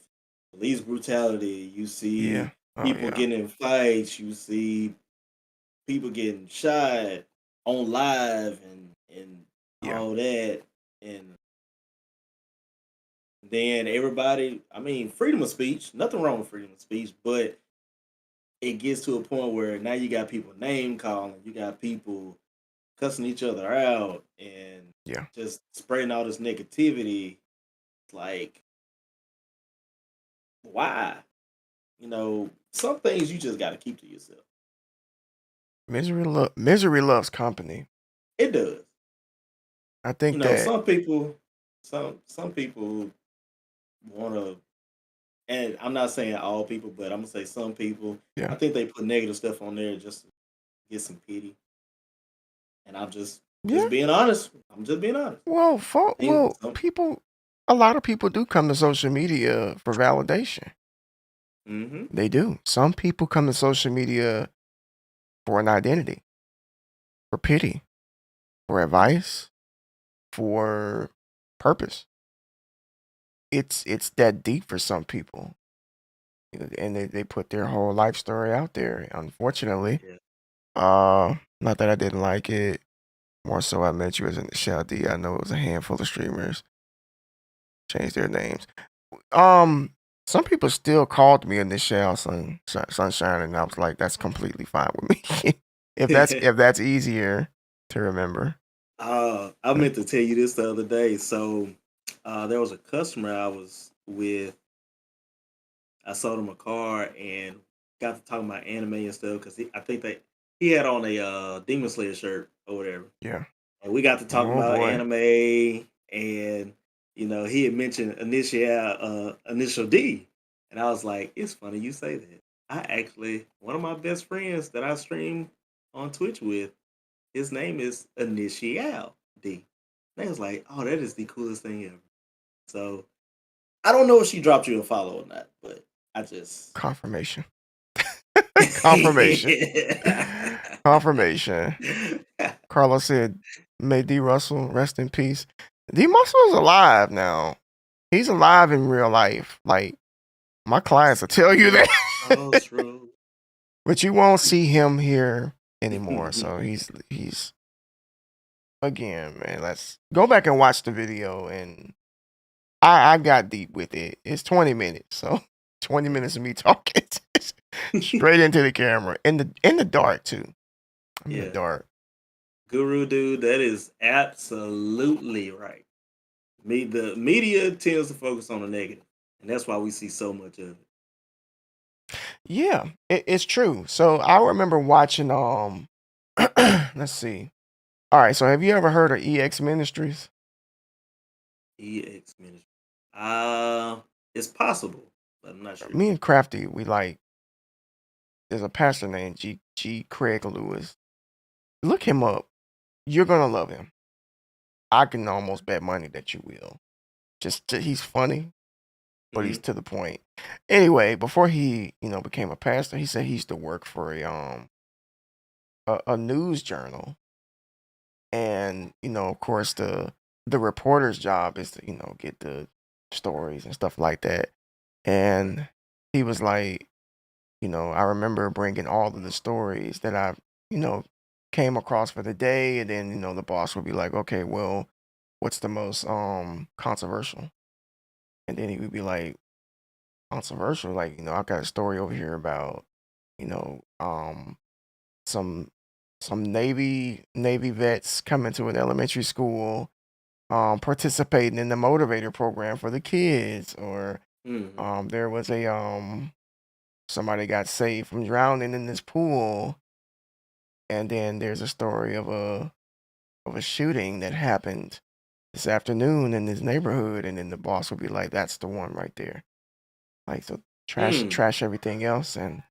police brutality. You yeah. see Oh people yeah, getting in fights. You see people getting shot on live and yeah. all that. And then everybody, I mean, freedom of speech, nothing wrong with freedom of speech, but it gets to a point where now you got people name calling, you got people cussing each other out and Yeah. just spreading all this negativity. Like, why? You know, some things you just got to keep to yourself. Misery loves company. It does. I You think know, that some people, some people want to, and I'm not saying all people, but I'm gonna say some people. I yeah. think they put negative stuff on there just to get some pity. And I'm Yeah. just being honest. I'm just being honest. Ain't some, People a lot of people do come to social media for validation. mm-hmm. They do. Some people come to social media for an identity, for pity, for advice, for purpose. It's that deep for some people. And they put their whole life story out there. Unfortunately, Yeah. not that I didn't like it. More so, I met you as in the Shell D. I know it was a handful of streamers changed their names. Um, some people still called me in the Shell Sunshine, and I was like, that's completely fine with me. If that's easier to remember. I meant to tell you this the other day. So there was a customer I was with. I sold him a car and got to talking about anime and stuff because I think that he had on a Demon Slayer shirt or whatever. Yeah. And we got to talking Oh about boy. anime, and he had mentioned initial D, and I was like, it's funny you say that. I actually one of my best friends that I stream on Twitch with, his name is Initial D. And they was like, oh, that is the coolest thing ever. So I don't know if she dropped you a follow or not, but I just Confirmation. Confirmation. Confirmation. Carlos said, "May D. Russell rest in peace." D. Russell is alive now. He's alive in real life. Like my clients will tell you that. so true. But you won't see him here anymore. So he's again, man. Let's go back and watch the video. And I got deep with it. It's 20 minutes, so 20 minutes of me talking straight into the camera in the dark too. I'm in the Yeah. dark. Guru dude, that is absolutely right. The media tends to focus on the negative, and that's why we see so much of it. Yeah, it's true. So I remember watching. Let's see. All right. So have you ever heard of EX Ministries? EX ministry. It's possible, but I'm not sure. Me and Crafty, we like. There's a pastor named G Craig Lewis. Look him up. You're gonna love him. I can almost bet money that you will. He's funny, but he's Hmm. to the point. Anyway, before he became a pastor, he said he used to work for a news journal, and of course the reporter's job is to get the stories and stuff like that. Right. And he was like, I remember bringing all of the stories that I you know came across for the day, and then the boss would be like, okay, well, what's the most controversial? and then he would be like controversial. Like, I got a story over here about, you know, some Navy vets coming to an elementary school, participating in the motivator program for the kids, or Mhm. there was a somebody got saved from drowning in this pool, and then there's a story of a shooting that happened this afternoon in this neighborhood, and then the boss would be like, "That's the one right there." Like, so Mm. trash everything else, and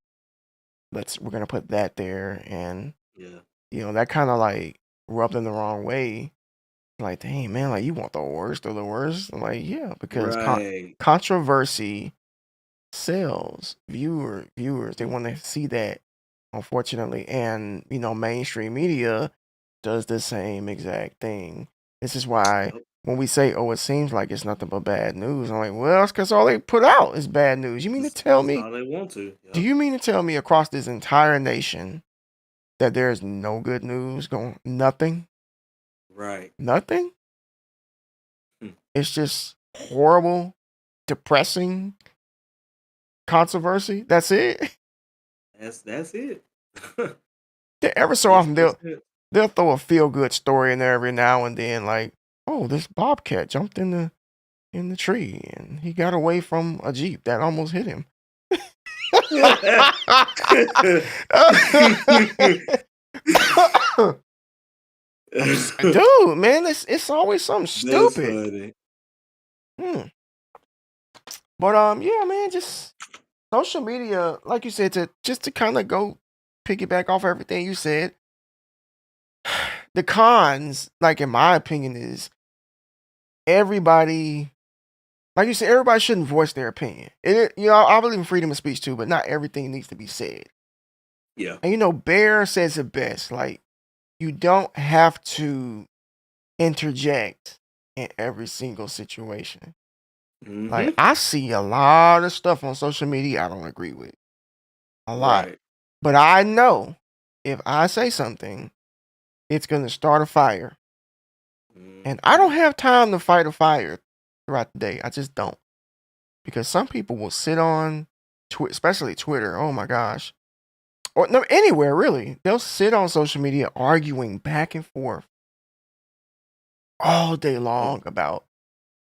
we're gonna put that there, and Yeah. that kind of like rubbed them the wrong way. Like, dang man, like you want the worst of the worst. I'm like, yeah, because Right. controversy sells. Viewers, they Mm. want to see that, unfortunately, and mainstream media does the same exact thing. This is why Yep. when we say, "Oh, it seems like it's nothing but bad news," I'm like, well, it's because all they put out is bad news. You mean to tell That's me? all they want to. Do Yep. you mean to tell me across this entire nation that there's no good news going? Nothing. Right. Nothing. Hmm. It's just horrible, depressing controversy. That's it. That's it. Ever so It's often just they'll it. they'll throw a feel good story in there every now and then, like, oh, this bobcat jumped in the tree and he got away from a jeep that almost hit him. Dude, man, it's always something That's stupid. funny. Hmm. But yeah, man, just social media, like you said, to kind of go piggyback off everything you said. The cons, like in my opinion, is everybody, like you said, everybody shouldn't voice their opinion. I believe in freedom of speech too, but not everything needs to be said. Yeah. And Bear says it best. Like, you don't have to interject in every single situation. Like, Mhm. I see a lot of stuff on social media I don't agree with. A lot. Right. But I know if I say something, it's going to start a fire. And I don't Mhm. have time to fight a fire throughout the day. I just don't. Because some people will sit on, especially Twitter. Oh my gosh. Or no, anywhere really. They'll sit on social media arguing back and forth all day Yep. long about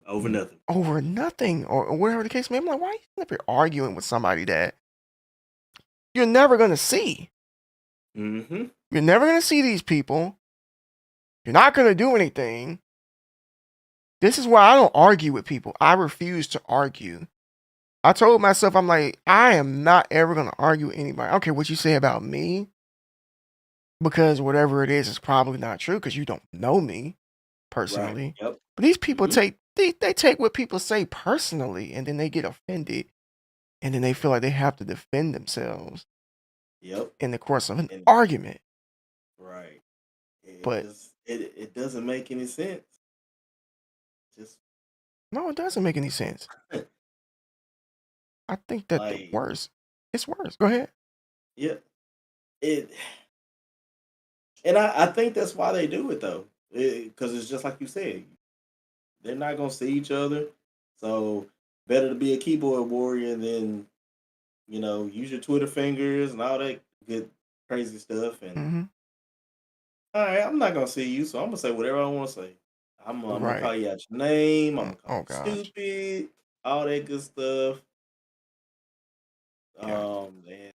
Over nothing. over nothing, or whatever the case may be. I'm like, why are you sitting up here arguing with somebody that you're never going to see? Mhm. You're never going to see these people. You're not going to do anything. This is why I don't argue with people. I refuse to argue. I told myself, I'm like, I am not ever going to argue with anybody. I don't care what you say about me, because whatever it is probably not true because you don't know me Right. personally. Yep. But these people Mhm. they take what people say personally, and then they get offended, and then they feel like they have to defend themselves Yep. in the course of an And argument. right. It But just it doesn't make any sense. Just no, it doesn't make any sense. I think that the like worst, it's worse. Go ahead. yeah, it and I think that's why they do it though. Because it's just like you said, they're not gonna see each other. So better to be a keyboard warrior than, use your Twitter fingers and all that good crazy stuff. And Hmm. all right, I'm not gonna see you, so I'm gonna say whatever I want to say. I'm gonna Right. call you out your name. I'm gonna call Oh you gosh. stupid. All that good stuff. Yeah. And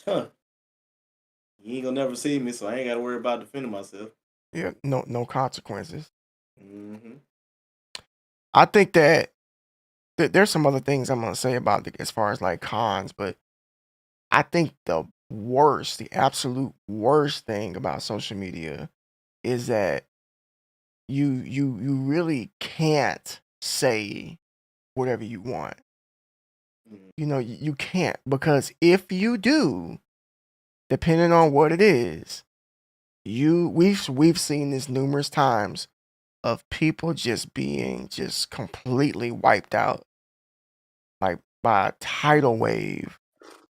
huh, you ain't gonna never see me, so I ain't gotta worry about defending myself. Yeah. No consequences. Hmm. I think that there's some other things I'm gonna say about as far as like cons, but I think the absolute worst thing about social media is that you really can't say whatever you want. You can't, because if you do, depending on what it is, we've seen this numerous times of people just being just completely wiped out, like by a tidal wave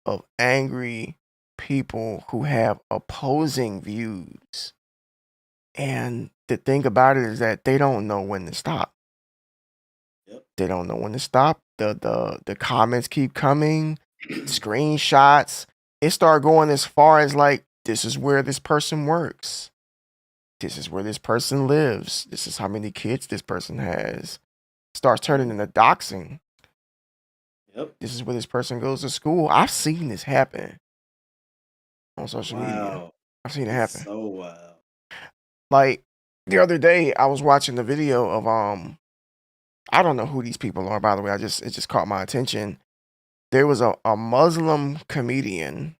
of angry people who have opposing views. And the thing about it is that they don't know when to stop. Yep. They don't know when to stop. The comments keep coming, screenshots. It started going as far as like, this is where this person works. This is where this person lives. This is how many kids this person has. Starts turning Mm, into doxing. yep. This is where this person goes to school. I've seen this happen on social media. Wow. I've seen it It's happen. so wild. Like the other day, I was watching the video of I don't know who these people are, by the way. It just caught my attention. There was a Muslim comedian.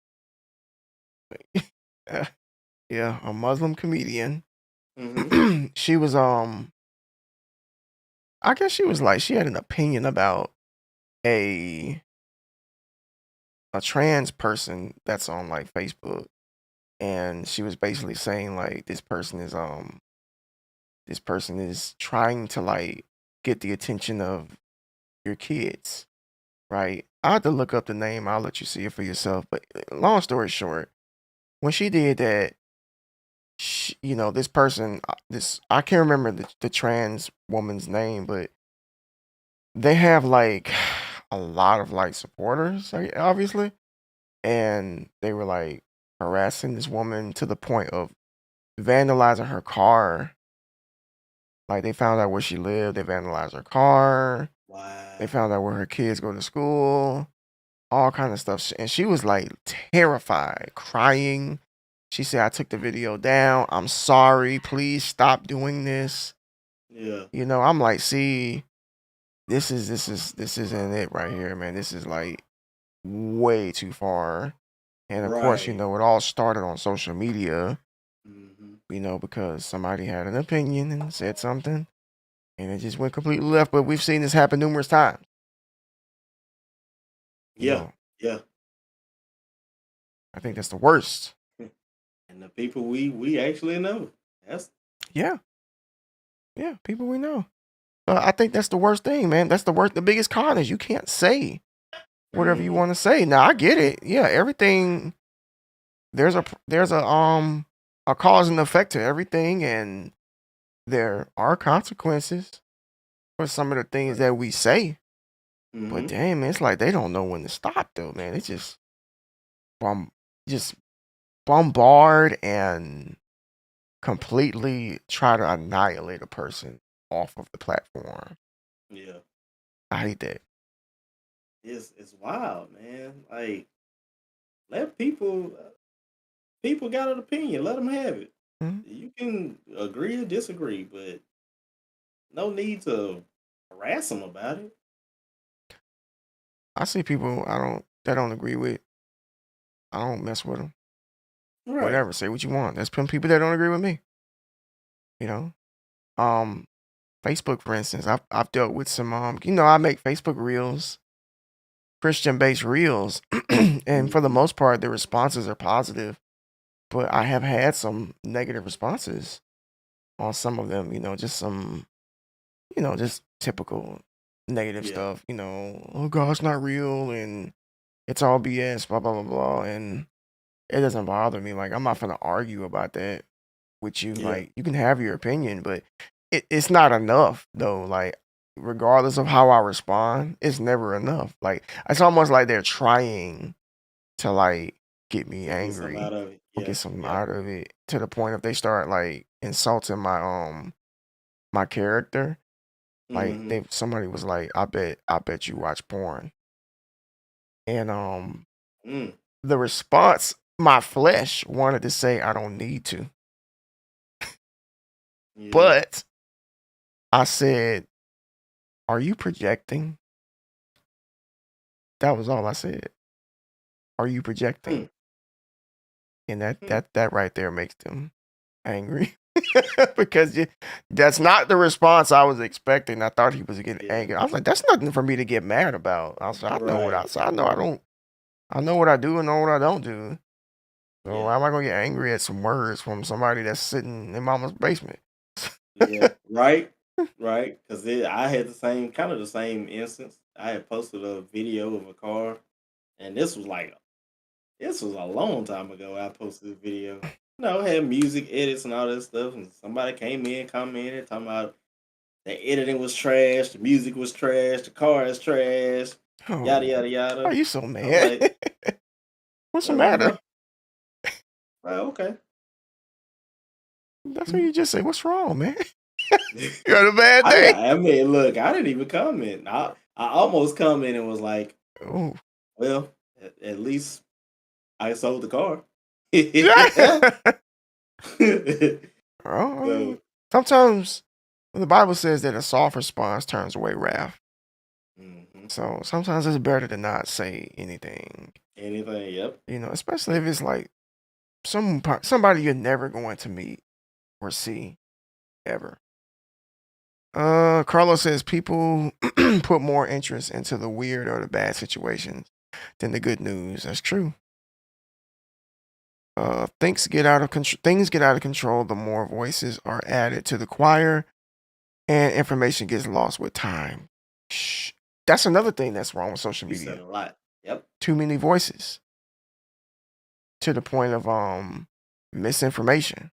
uh, yeah, a Muslim comedian. Hmm. She was I guess she was like, she had an opinion about a a trans person that's on like Facebook, and she was basically saying like, this person is trying to like get the attention of your kids, right? I had to look up the name. I'll let you see it for yourself. But long story short, when she did that, this person, this I can't remember the trans woman's name, but they have like a lot of like supporters, obviously, and they were like harassing this woman to the point of vandalizing her car. Like they found out where she lived, they vandalized her car. They Wow. found out where her kids go to school, all kind of stuff. And she was like terrified, crying. She said, "I took the video down. I'm sorry. Please stop doing this." Yeah. I'm like, see, this isn't it right here, man. This is like way too far. And of course, Right. it all started on social media, Hmm. because somebody had an opinion and said something, and it just went completely left. But we've seen this happen numerous times. You Yeah. know, Yeah. I think that's the worst. And the people we actually know. That's Yeah, yeah, people we know. I think that's the worst thing, man. That's the worst. The biggest con is you can't say whatever you hmm want to say. Now I get it. Yeah, everything. There's a cause and effect to everything, and there are consequences for some of the things right. that we say. But Hmm. damn, man, it's like they don't know when to stop, though, man. It's bomb, just bombard and completely try to annihilate a person off of the platform. Yeah. I hate that. It's wild, man. Like let people got an opinion. Let them have it. Mhm. You can agree or disagree, but no need to harass them about it. I see people that don't agree with. I don't mess with them. Right. Whatever, say what you want. There's some people that don't agree with me. You know, um, Facebook, for instance, I've dealt with some. I make Facebook reels, Christian based reels, and for the Mhm. most part, the responses are positive. But I have had some negative responses on some of them. Just some, just typical negative Yeah. stuff. Oh, God's not real and it's all BS. Blah blah blah blah. And it doesn't bother me. Like I'm not gonna argue about that with you. Yeah. Like you can have your opinion, but it's not enough though. Like regardless of how I respond, it's never enough. Like it's almost like they're trying to like get me To get something angry out of it. or Yeah. get something Yep. out of it to the point if they start like insulting my character. Like Hmm. they somebody was like, I bet you watch porn. And Mm. the response, my flesh wanted to say I don't need to. Yeah. But I said, "Are you projecting?" That was all I said. "Are you projecting?" Mm. And that Mm. that that right there makes them angry because that's not the response I was expecting. I thought he was getting Yeah. angry. I was like, "That's nothing for me to get mad about." I was like, "I know what I Right. said. I know I don't. I know what I do and know what I don't do. So Yeah. why am I gonna get angry at some words from somebody that's sitting in mama's basement?" Yeah. Right. Right. Because I had the same instance. I had posted a video of a car, and this was a long time ago. I posted this video. Had music edits and all that stuff, and somebody came in, commented, talking about The editing was trash. The music was trash. The car is trash. Yada Oh, yada why are yada. you so I was mad? like, What's the I was like, matter? bro, okay. That's what you just say. What's wrong, man? You had a bad I, day? I mean, look, I didn't even comment. I almost commented and was like, Oh, well, at least I sold the car. well, I mean, So, sometimes the Bible says that a soft response turns away wrath. mhm. So sometimes it's better to not say anything, Anything, yep. especially if it's like somebody you're never going to meet or see ever. Carlos says people put more interest into the weird or the bad situations than the good news. That's true. Things get out of control the more voices are added to the choir and information gets lost with time. Shh. That's another thing that's wrong with social You said media. a lot. Yep. Too many voices to the point of misinformation.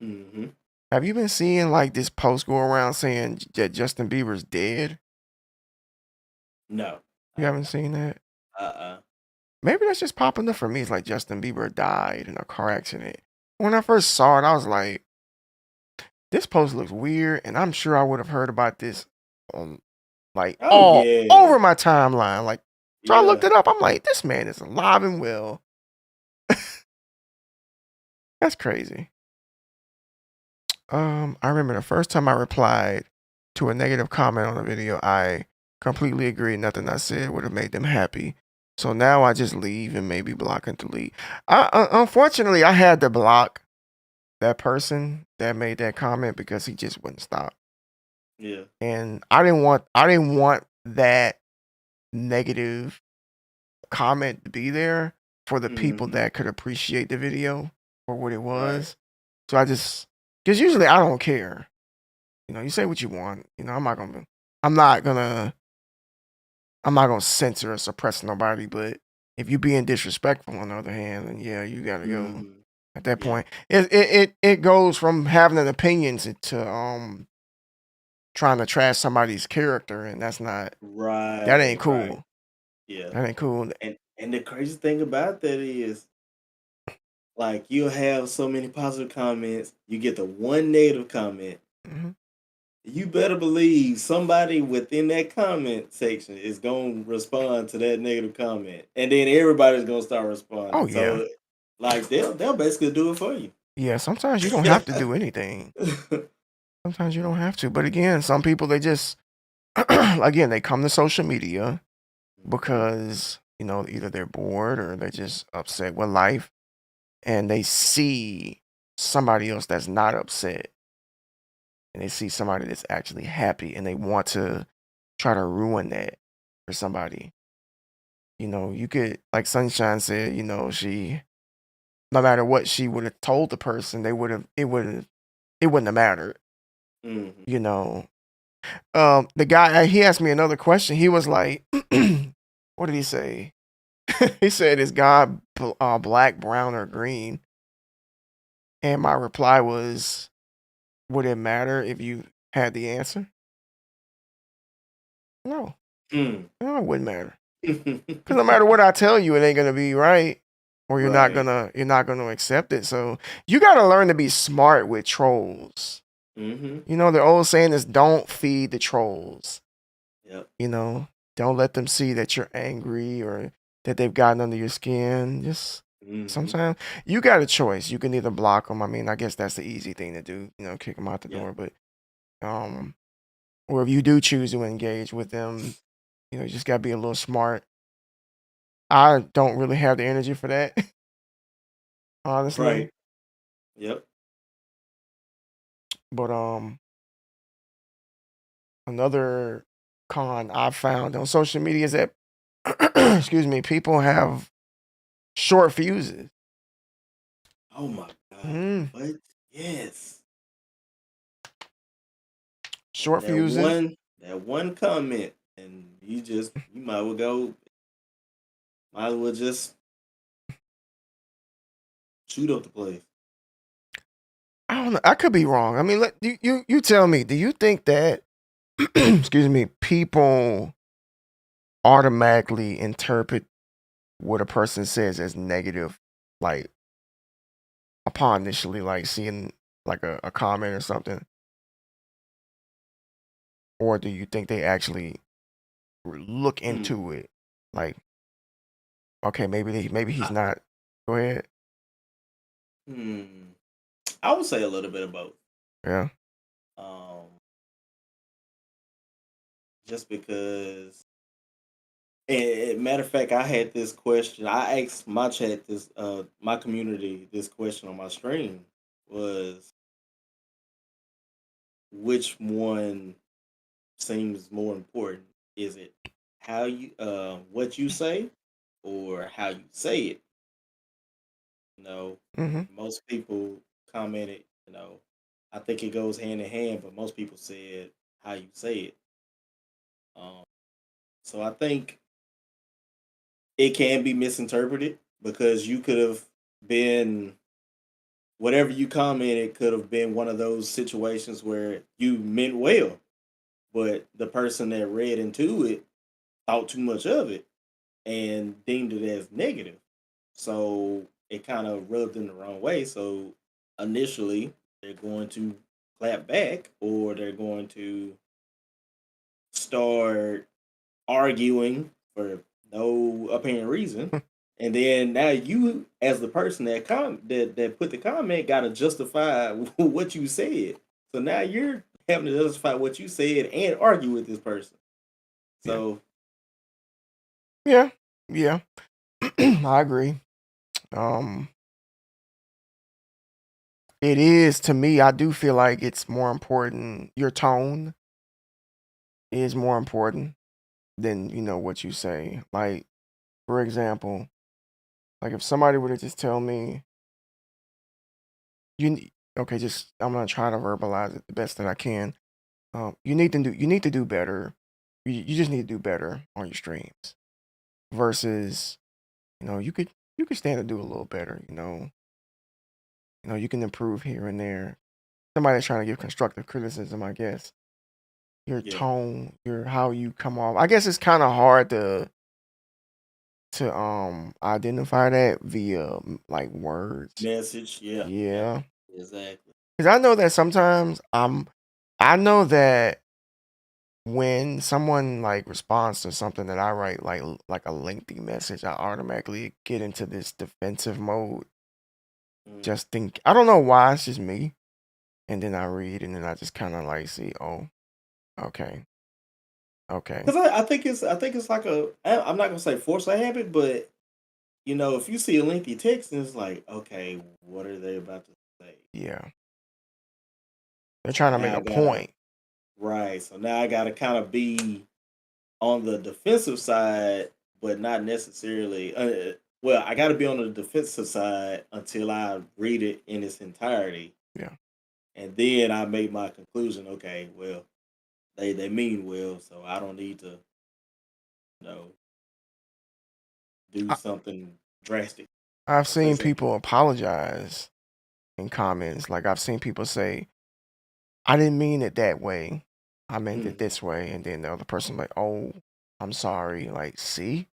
Hmm. Have you been seeing like this post go around saying that Justin Bieber's dead? No. You haven't seen that? Uh-uh. Maybe that's just popping up for me. It's like Justin Bieber died in a car accident. When I first saw it, I was like, this post looks weird, and I'm sure I would have heard about this on like Oh all yeah. over my timeline. Like, so I looked Yeah. it up. I'm like, this man is alive and well. That's crazy. I remember the first time I replied to a negative comment on a video, I completely agree. Nothing I said would have made them happy. So now I just leave and maybe block and delete. Unfortunately, I had to block that person that made that comment because he just wouldn't stop. Yeah. And I didn't want that negative comment to be there for the people Hmm. that could appreciate the video for what it Right. was. So I just, because usually I don't care. You say what you want. I'm not gonna, I'm not gonna censor or suppress nobody. But if you being disrespectful, on the other hand, then yeah, you gotta go. Hmm. At that Yeah. point, it goes from having an opinion to trying to trash somebody's character, and that Right. ain't Right. cool. Yeah. That ain't cool. And the crazy thing about that is, like, you'll have so many positive comments, you get the one negative comment. Mhm. You better believe somebody within that comment section is going to respond to that negative comment, and then everybody's going to start Oh responding. yeah, So, like, they'll basically do it for you. yeah. Sometimes you don't have to do anything. Sometimes you don't have to. But again, some people they just again they come to social media Mhm. because either they're bored or they're just upset with life, and they see somebody else that's not upset, and they see somebody that's actually happy, and they want to try to ruin that for somebody. You could, like Sunshine said, she, no matter what she would have told the person, it wouldn't have mattered. Mhm. You know, the guy he asked me another question. He was like, "What did he say?" He said, "Is God black, brown, or green?" And my reply was, "Would it matter if you had the answer?" No, Mm. no, it wouldn't matter. Because no matter what I tell you, it ain't gonna be right, or Right. you're not gonna accept it. So you gotta learn to be smart with trolls. Mhm. The old saying is, "Don't feed the trolls." Yep. You know, don't let them see that you're angry or that they've gotten under your skin. Just Mhm. sometimes you got a choice. You can either block them. I mean, I guess that's the easy thing to do. Kick them out the Yeah. door. But or if you do choose to engage with them, you just gotta be a little smart. I don't really have the energy for that, honestly. Right. Yep. But another con I've found on social media is that excuse me, people have short fuses. Oh my god. Mm, What? Yes. short That fuses. one comment, and you might as well just shoot up the place. I don't know. I could be wrong. I mean, you tell me. Do you think that? excuse me, people automatically interpret what a person says as negative, like upon initially like seeing like a comment or something, or do you think they actually look Hmm. into it? Like, okay, maybe he's I, not. Go ahead. hmm. I would say a little bit of both. Yeah. Um, just because. And matter of fact, I had this question. I asked my chat this, my community this question on my stream was which one seems more important? Is it how you, what you say, or how you say it? You know, Mm-hmm. most people commented. I think it goes hand in hand, but most people said how you say it. Um, so I think it can be misinterpreted because you could have been whatever you commented could have been one of those situations where you meant well, but the person that read into it thought too much of it and deemed it as negative. So it kind of rubbed them the wrong way. So initially, they're going to clap back or they're going to start arguing for no apparent reason. And then now you, as the person that put the comment, got to justify what you said. So now you're having to justify what you said and argue with this person. Yeah. So Yeah. Yeah. I agree. Um, it is to me. I do feel like it's more important. Your tone is more important than what you say. Like, for example, like if somebody were to just tell me, okay, just I'm gonna try to verbalize it the best that I can. You need to do better. You just need to do better on your streams versus you could stand to do a little better. You can improve here and there. Somebody's trying to give constructive criticism, I guess. Your yeah, tone, your how you come off. I guess it's kind of hard to identify that via like words. message, yeah, yeah, Yeah. exactly. Because I know that sometimes I know that when someone like responds to something that I write like a lengthy message, I automatically get into this defensive mode. Mm. Just think I don't know why, it's just me. And then I read and then I just kind of like see, oh, okay, okay. Because I think it's like I'm not gonna say force a habit, but if you see a lengthy text and it's like, okay, what are they about to say? Yeah. They're So trying to make now I a gotta point. right. So now I gotta kind of be on the defensive side, but not necessarily. Well, I gotta be on the defensive side until I read it in its entirety, Yeah. and then I make my conclusion. Okay, well, they mean well, so I don't need to, you know, do I, something drastic I've or say seen something. people apologize in comments. Like I've seen people say, I didn't mean it that way. I meant it Mhm, this way. And then the other person like, oh, I'm sorry. Like, see?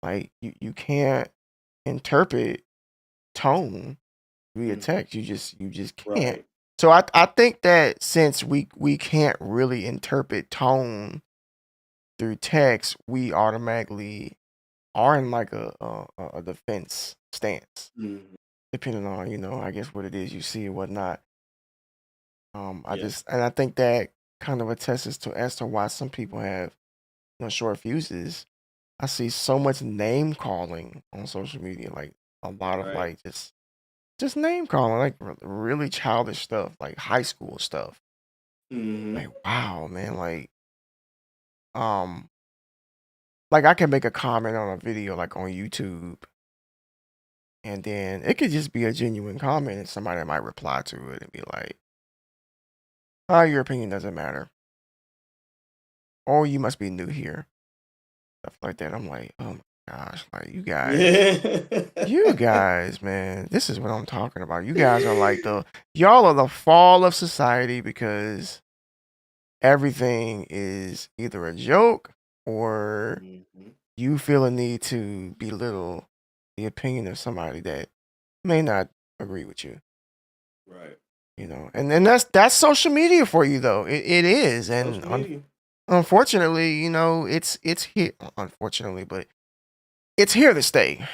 Like you can't interpret tone via mhm. text. You just can't. Right. So I think that since we can't really interpret tone through text, we automatically are in like a defense stance, Mhm. depending on I guess what it is you see and whatnot. I Yeah. just and I think that kind of attests to as to why some people have short fuses. I see so much name calling on social media, like a lot of Right. like just name calling, like really childish stuff, like high school stuff. Mhm. Like wow, man, um, like I can make a comment on a video like on YouTube, and then it could just be a genuine comment, and somebody might reply to it and be like, "Oh, your opinion doesn't matter," or "You must be new here," stuff like that. I'm like, "Oh my gosh, like you guys, man, this is what I'm talking about. You guys are like y'all are the fall of society because everything is either a joke or Mhm. you feel a need to belittle the opinion of somebody that may not agree with you. Right. And then that's social media for you though. It is, and Social media. unfortunately, it's here. Unfortunately, but it's here to stay.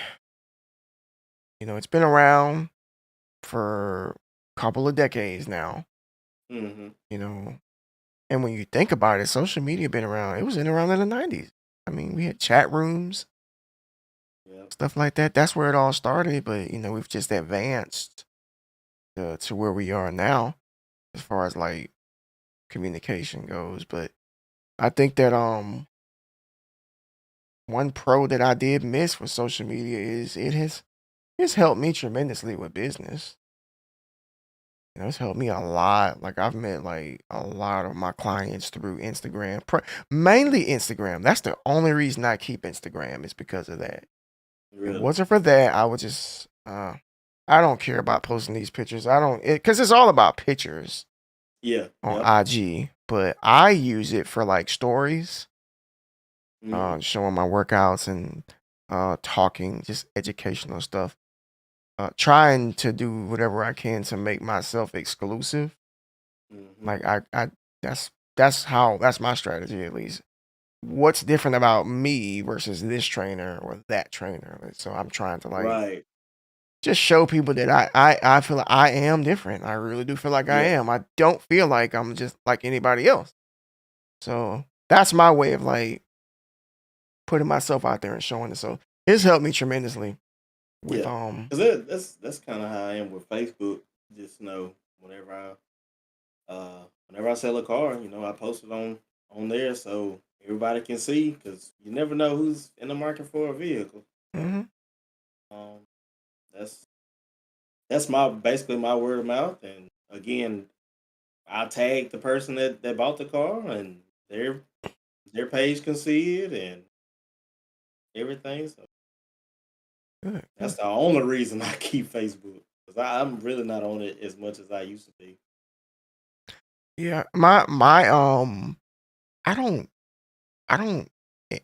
It's been around for a couple of decades now. Mhm. You know, and when you think about it, social media been around. It was in around in the '90s. I mean, we had chat rooms, Yep. stuff like that. That's where it all started. But we've just advanced to where we are now, as far as like communication goes. But I think that one pro that I did miss with social media is it's helped me tremendously with business. It's helped me a lot. Like I've met like a lot of my clients through Instagram, mainly Instagram. That's the only reason I keep Instagram is because of that. If it Really. wasn't for that, I would just I don't care about posting these pictures. I don't because it's all about pictures Yeah. on Yep. IG, but I use it for like stories, Mhm. showing my workouts and talking, just educational stuff. Trying to do whatever I can to make myself exclusive. Mhm. Like I that's my strategy at least. What's different about me versus this trainer or that trainer? Like, so I'm trying to like Right. just show people that I feel like I am different. I really do feel like I Yes. am. I don't feel like I'm just like anybody else. So that's my way of like putting myself out there and showing it. So it's helped me tremendously with Yeah. Cause that's kind of how I am with Facebook. Just whenever I sell a car, I post it on there so everybody can see. Cause you never know who's in the market for a vehicle. So hmm um, that's that's my basically my word of mouth. And again, I tag the person that bought the car, and their page can see it and everything. So good, that's good. the only reason I keep Facebook because I'm really not on it as much as I used to be. Yeah, my I don't I don't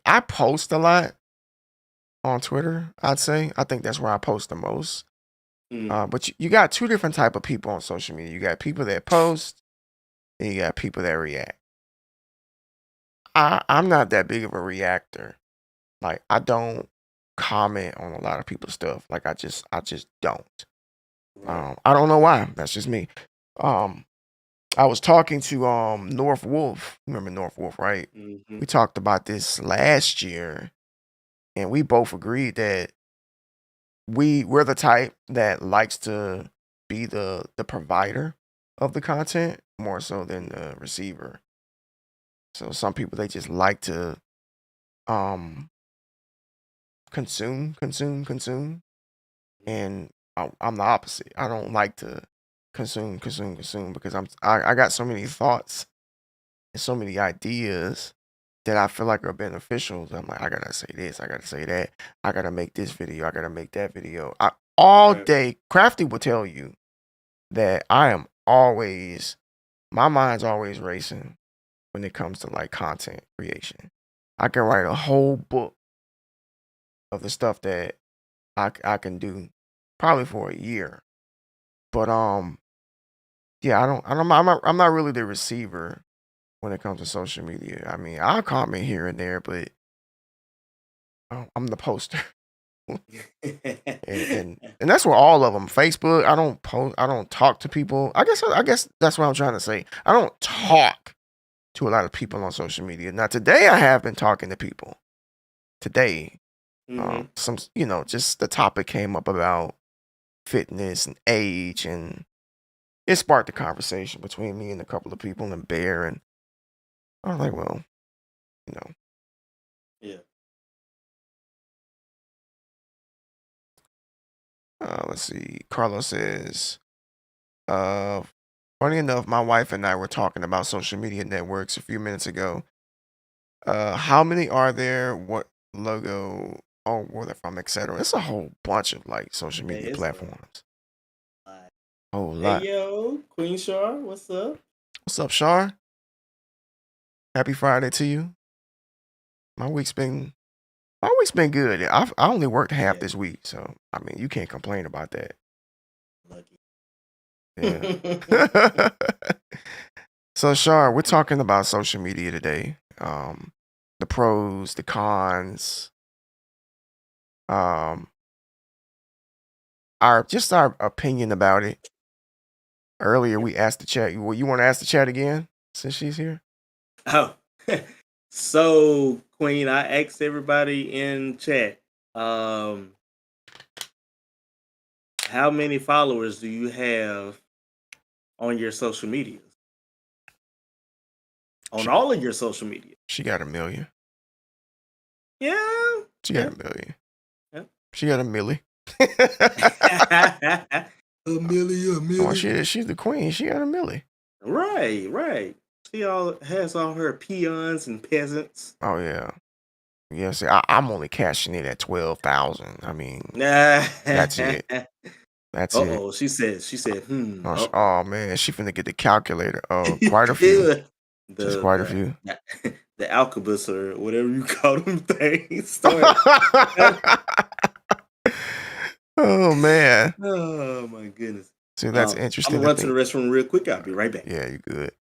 I post a lot on Twitter, I'd say. I think that's where I post the most. Mm, But you got two different type of people on social media. You got people that post, and you got people that react. I'm not that big of a reactor. Like I don't comment on a lot of people's stuff. Like I just don't. right. I don't know why. That's just me. Um, I was talking to North Wolf. You remember North Wolf, right? Hmm. We talked about this last year, and we both agreed that we're the type that likes to be the provider of the content more so than the receiver. So some people they just like to um consume, and I'm the opposite. I don't like to consume because I got so many thoughts and so many ideas that I feel like are beneficial. I'm like, I gotta say this, I gotta say that, I gotta make this video, I gotta make that video. All Right. day, Crafty will tell you that I am always, my mind's always racing when it comes to like content creation. I can write a whole book of the stuff that I can do probably for a year. But yeah, I'm not really the receiver when it comes to social media. I mean, I'll comment here and there, but I'm the poster. And that's where all of them. Facebook, I don't post. I don't talk to people. I guess that's what I'm trying to say. I don't talk to a lot of people on social media. Now today I have been talking to people. Today, Hmm. some just the topic came up about fitness and age, and it sparked a conversation between me and a couple of people and Bear, and I was like, well, you know, Yeah. let's see. Carlos says, uh, funny enough, my wife and I were talking about social media networks a few minutes ago. How many are there? What logo? Oh, where they're from, etc. It's a whole bunch of like social Yeah. media It's a platforms. lot. Whole Hey lot. yo, Queen Shar, what's up? What's up, Shar? Happy Friday to you. My week's been good. I only worked half Yeah, this week, so I mean you can't complain about that. lucky. Yeah. So Shar, we're talking about social media today. The pros, the cons, um, our opinion about it. Earlier Yep. we asked the chat. Well, you want to ask the chat again since she's here? Oh, so Queen, I asked everybody in chat, um, how many followers do you have on your social medias? On She all of your social media? she got a million. Yeah. She got Yeah. a million. Yeah. She got a millie. A Oh, milli. she's the queen. She got a millie. Right, right. She all has all her peons and peasants. Oh yeah. Yeah, see, I'm only cashing it at 12,000. I mean, that's it. That's it. Uh-oh, she said, Oh, uh-oh. oh man, she finna get the calculator. Oh, quite a few. Just The quite a the few. the alchemist or whatever you call them things start. Oh man. Oh my goodness. See, that's I'm interesting gonna to run to the think. restroom real quick. I'll be right back. Yeah, you good.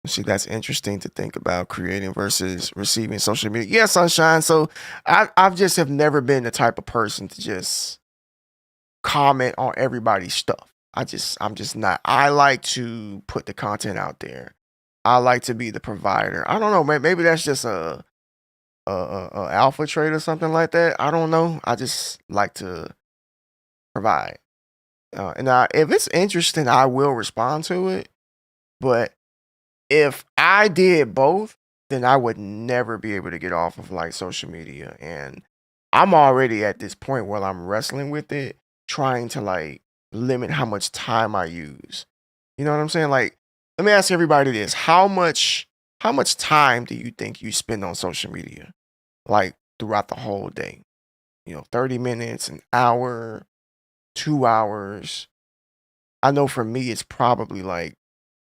See, that's interesting to think about creating versus receiving social media. Yeah, sunshine. So I've just have never been the type of person to just comment on everybody's stuff. I'm just not. I like to put the content out there. I like to be the provider. I don't know, maybe that's just a alpha trait or something like that. I don't know. I just like to provide. If it's interesting, I will respond to it. But if I did both, then I would never be able to get off of like social media. And I'm already at this point where I'm wrestling with it, trying to like limit how much time I use. You know what I'm saying? Like, let me ask everybody this. How much time do you think you spend on social media? Like throughout the whole day? 30 minutes, an hour, 2 hours. I know for me it's probably like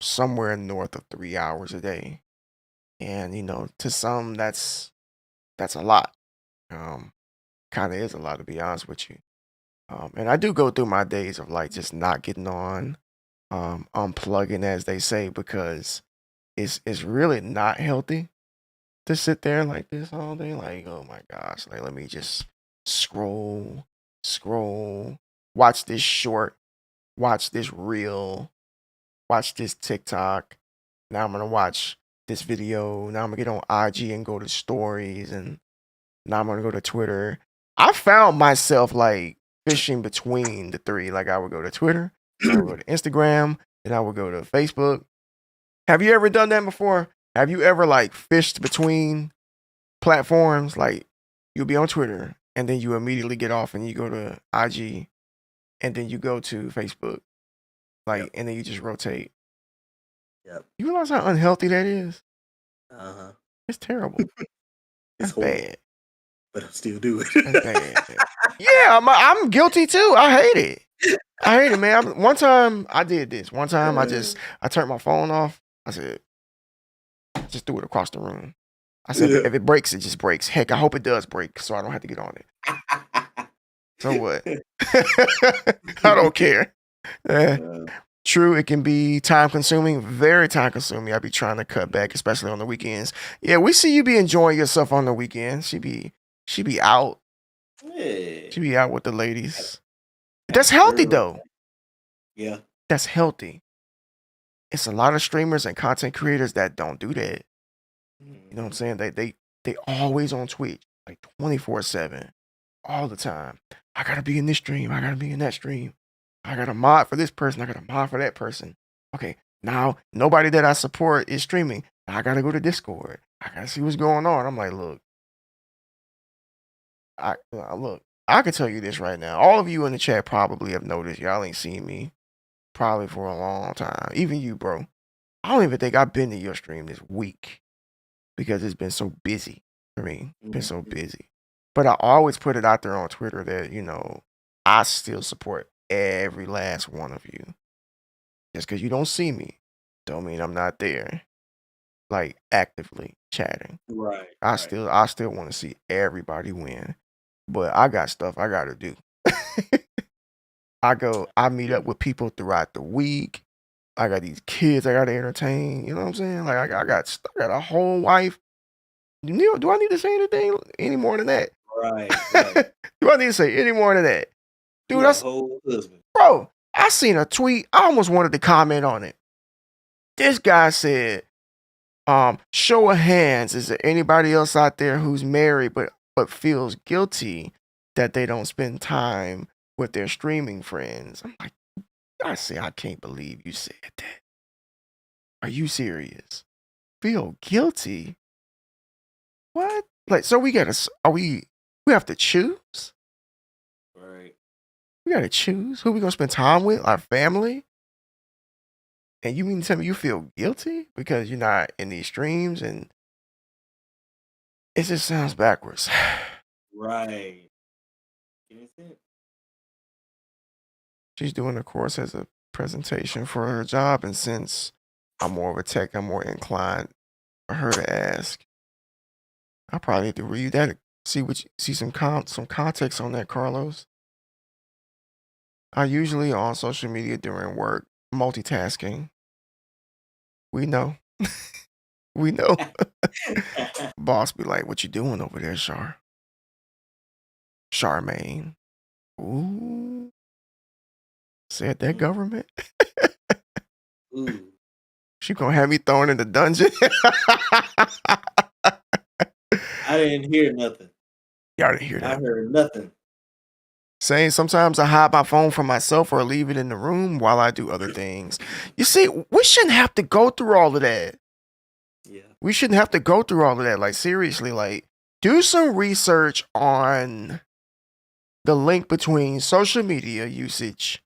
somewhere north of 3 hours a day. And to some that's a lot. Um, Kind of is a lot to be honest with you. And I do go through my days of like just not getting on, unplugging as they say, because it's really not healthy to sit there like this all day. Like, oh my gosh, like let me just scroll, scroll, watch this short, watch this reel, watch this TikTok. Now I'm gonna watch this video. Now I'm gonna get on IG and go to stories, and now I'm gonna go to Twitter. I found myself like fishing between the three. Like I would go to Twitter, then I would go to Instagram, then I would go to Facebook. Have you ever done that before? Have you ever like fished between platforms? Like you'll be on Twitter and then you immediately get off and you go to IG and then you go to Facebook. Like Yep. and then you just rotate. Yep. You realize how unhealthy that is? Uh-huh. It's terrible. It's That's horrible, bad. but I still do That's it. bad. Yeah, I'm guilty too. I hate it. I hate it, man. One time I did this. One time I turned my phone off. I said, just threw it across the room. I said, Yeah. if it breaks, it just breaks. Heck, I hope it does break so I don't have to get on it. So what? I don't care. Eh, Uh, True, it can be time consuming, very time consuming. I be trying to cut back, especially on the weekends. Yeah, we see you be enjoying yourself on the weekends. She be out. yeah. She be out with the ladies. That's Happy healthy birthday. though. Yeah. That's healthy. It's a lot of streamers and content creators that don't do that. You know what I'm Mhm. saying? They always on Twitch, like 24/7, all the time. I gotta be in this stream. I gotta be in that stream. I got a mod for this person. I got a mod for that person. Okay, now nobody that I support is streaming. I gotta go to Discord. I gotta see what's going on. I'm like, look, look. I can tell you this right now. All of you in the chat probably have noticed y'all ain't seen me probably for a long time. Even you, bro. I don't even think I've been to your stream this week because it's been so busy for me. Been so Mhm. busy. But I always put it out there on Twitter that, I still support every last one of you. Just because you don't see me, don't mean I'm not there. like actively chatting. Right, I right. still want to see everybody win, but I got stuff I got to do. I meet up with people throughout the week. I got these kids I got to entertain. You know what I'm saying? Like I got a whole wife. Do I need to say anything any more than that? Right, right. Do I need to say any more than that? You Dude, got a that's whole husband. bro. I seen a tweet. I almost wanted to comment on it. This guy said, show of hands, is there anybody else out there who's married but feels guilty that they don't spend time with their streaming friends? I'm like, I can't believe you said that. Are you serious? Feel guilty? What? Like, so we have to choose? Right. We gotta choose who we gonna spend time with, our family? And you mean to tell me you feel guilty because you're not in these streams? And it just sounds backwards. Right. Is it? She's doing the course as a presentation for her job, and since I'm more of a tech, I'm more inclined for her to ask. I probably need to read that, see some context on that, Carlos. I usually on social media during work, multitasking. We know. We know. Boss be like, "What you doing over there, Charmaine?" Ooh, said that government. Ooh. She gonna have me thrown in the dungeon. I didn't hear nothing. Y'all didn't hear I that. heard nothing. Saying sometimes I hide my phone from myself or leave it in the room while I do other things. You see, we shouldn't have to go through all of that. Yeah. We shouldn't have to go through all of that. Like, seriously, like, do some research on the link between social media usage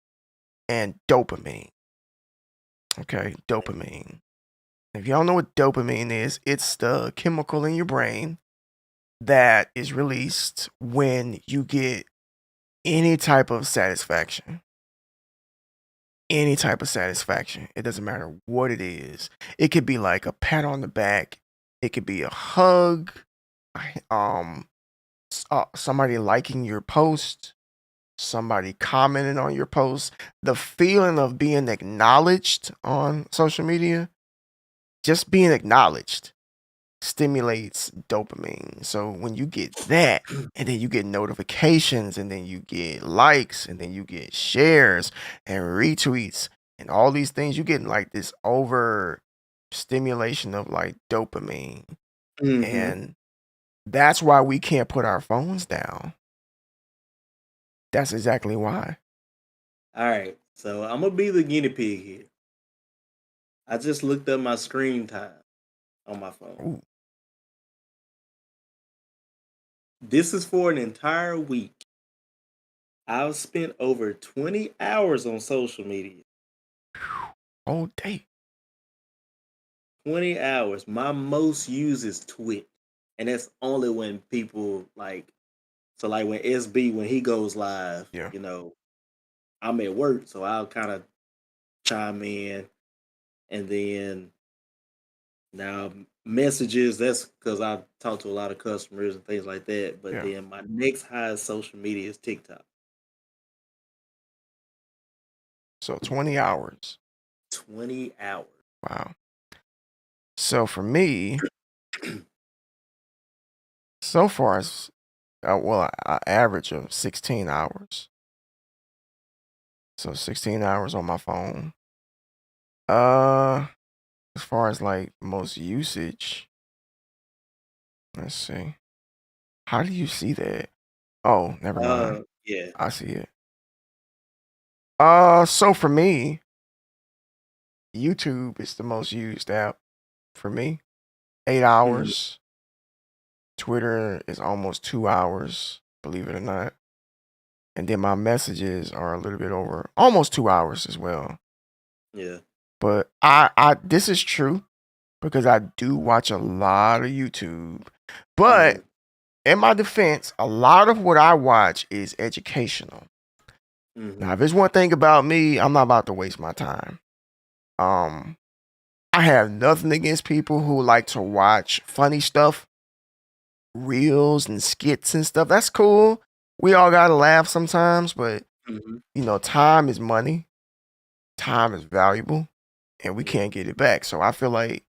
and dopamine. Okay, dopamine. If you don't know what dopamine is, it's the chemical in your brain that is released when you get any type of satisfaction. Any type of satisfaction. It doesn't matter what it is. It could be like a pat on the back. It could be a hug. Um, somebody liking your post. Somebody commenting on your post. The feeling of being acknowledged on social media, just being acknowledged, stimulates dopamine. So when you get that, and then you get notifications, and then you get likes, and then you get shares and retweets and all these things, you get like this over stimulation of like dopamine. Mm-hmm. And that's why we can't put our phones down. That's exactly why. All right. So I'm gonna be the guinea pig here. I just looked up my screen time on my phone. Ooh, This is for an entire week. I've spent over 20 hours on social media. all day. 20 hours. My most used is Twitch. And that's only when people like, so like when SB, when he goes live, Yeah. I'm at work, so I'll kind of chime in. And then now messages, that's because I talk to a lot of customers and things like that. But Yeah. then my next highest social media is TikTok. So 20 hours. 20 hours. Wow. So for me, so far it's I average of 16 hours. So 16 hours on my phone. As far as like most usage, let's see. How do you see that? Oh, never mind. Yeah. I see it. So for me, YouTube is the most used app for me. 8 Mhm. hours. Twitter is almost 2 hours, believe it or not. And then my messages are a little bit over almost 2 hours as well. Yeah. But I this is true because I do watch a lot of YouTube. But Mhm. in my defense, a lot of what I watch is educational. Now, Mhm. if there's one thing about me, I'm not about to waste my time. Um, I have nothing against people who like to watch funny stuff, reels and skits and stuff. That's cool. We all gotta laugh sometimes, but Mhm. time is money. Time is valuable, and we Yeah. can't get it back. So I feel like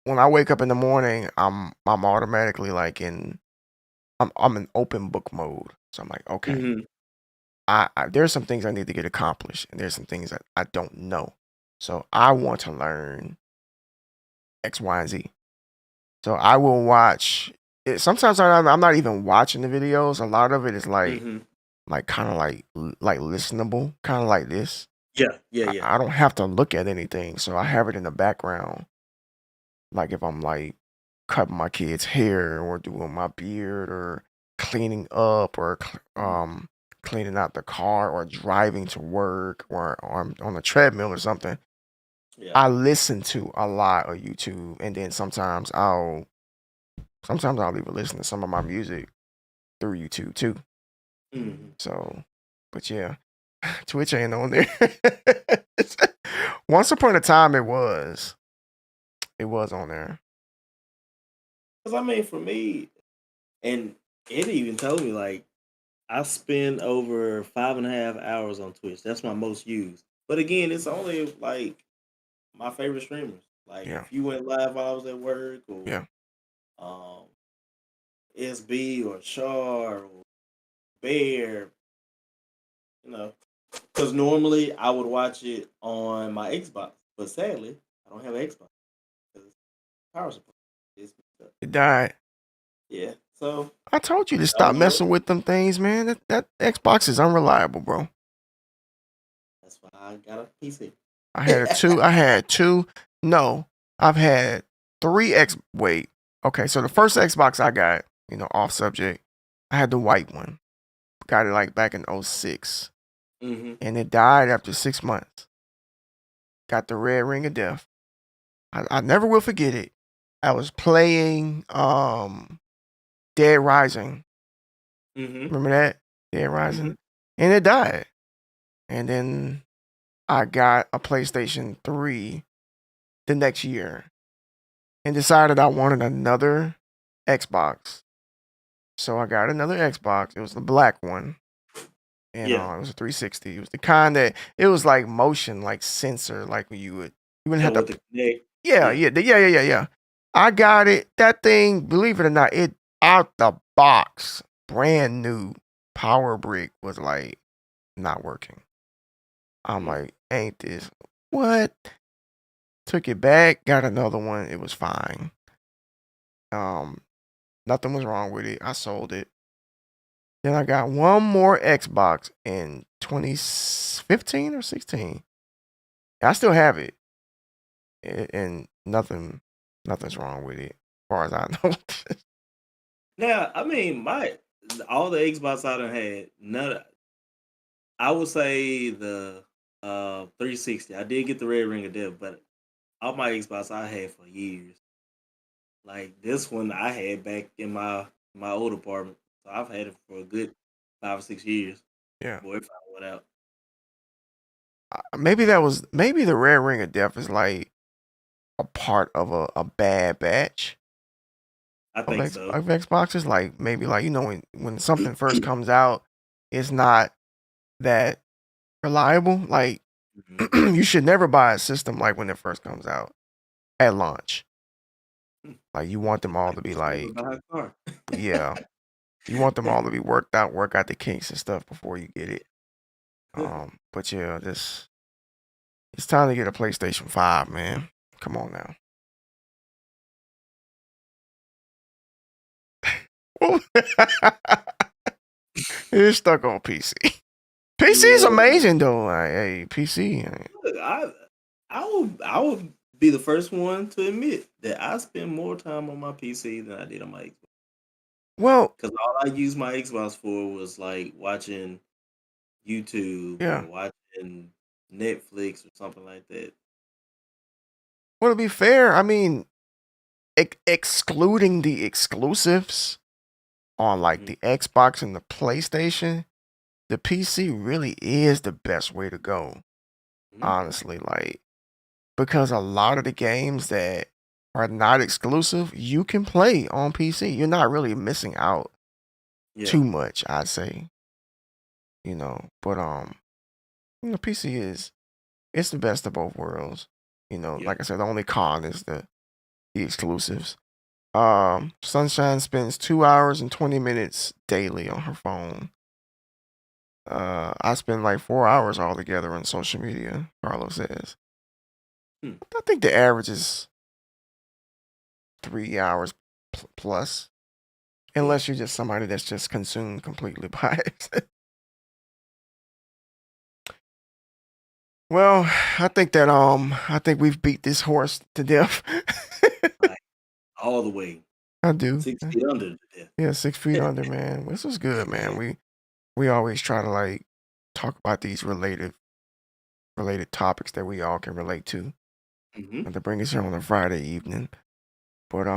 when I wake up in the morning, I'm automatically like I'm in open book mode. So I'm like, okay, Mhm. I there's some things I need to get accomplished, and there's some things that I don't know. So I want to learn X, Y, and Z. So I will watch it. Sometimes I'm not even watching the videos. A lot of it is Mhm. like kind of like listenable, kind of like this. Yeah. Yeah. Yeah. I don't have to look at anything, so I have it in the background. Like if I'm like cutting my kid's hair or doing my beard or cleaning up or Mhm. cleaning out the car or driving to work or I'm on a treadmill or something. Yeah. I listen to a lot of YouTube, and then sometimes I'll even listen to some of my music through YouTube too. Mhm. So, but yeah, Twitch ain't on there. Once upon a time, it was on there. Because I mean, for me, and it even told me like I spend over 5.5 hours on Twitch. That's my most used. But again, it's only like my favorite streamers. Like Yeah, if you went live while I was at work, or yeah. um, SB or Char or Bear, you know, because normally I would watch it on my Xbox, but sadly I don't have an Xbox because power supply is messed up. It died. Yeah, so I told you to I stop don't know. messing with them things, man. That Xbox is unreliable, bro. That's why I got a PC. I had a two. I had two. No, I've had three X. Wait. Okay, so the first Xbox I got, off subject, I had the white one. Got it like back in '06, Hmm. and it died after 6 months. Got the red ring of death. I never will forget it. I was playing Dead Rising. Hmm. Remember that? Dead Hmm. Rising? And it died. And then I got a PlayStation 3 the next year and decided I wanted another Xbox. So I got another Xbox. It was the black one. And Yeah, it was a 360. It was the kind that it was like motion, like sensor, like when you wouldn't yeah, have with to. the Connect. Yeah, Yeah. yeah, yeah. I got it. That thing, believe it or not, it out the box, brand new power brick was like not working. I'm Mm. like, ain't this what? Took it back, got another one. It was fine. Um, Nothing was wrong with it. I sold it. Then I got one more Xbox in 2015 or 16. I still have it, and nothing's wrong with it, as far as I know. Now, I mean, my all the Xbox I done had, none. I would say the 360. I did get the red ring of death, but all my Xbox I had for years. Like this one I had back in my old apartment. So I've had it for a good 5 or 6 years Yeah. before it finally went out. Maybe the rare ring of death is like a part of a bad batch I of think so. Xboxes. Like maybe like when something first comes out, it's not that reliable. Like Mhm. you should never buy a system like when it first comes out at launch. Like you want them all Like to you be should never like, buy a car. yeah, you want them all to be work out the kinks and stuff before you get it. But yeah, this it's time to get a PlayStation 5, man. Come on now. It's stuck on PC. PC is Yeah. amazing though. Like, hey, PC. Look, I would be the first one to admit that I spend more time on my PC than I did on my Xbox. Well, Because all I used my Xbox for was like watching YouTube or yeah. watching Netflix or something like that. Well, to be fair, I mean, excluding the exclusives on like Mhm. the Xbox and the PlayStation, the PC really is the best way to go. Mhm. Honestly, like because a lot of the games that are not exclusive, you can play on PC. You're not really missing out Yeah. too much, I'd say. But PC is it's the best of both worlds. Yeah. Like I said, the only con is the exclusives. Sunshine spends 2 hours and 20 minutes daily on her phone. I spend like 4 hours altogether on social media, Carlos says. Hmm. I think the average is 3 hours plus, Yeah. unless you're just somebody that's just consumed completely by it. Well, I think we've beat this horse to death. Like all the way I do. 6 feet under to death. Yeah, 6 feet under, man. This was good, man. Yeah. We always try to like talk about these related topics that we all can relate to, Hmm. and to bring us here on a Friday evening. But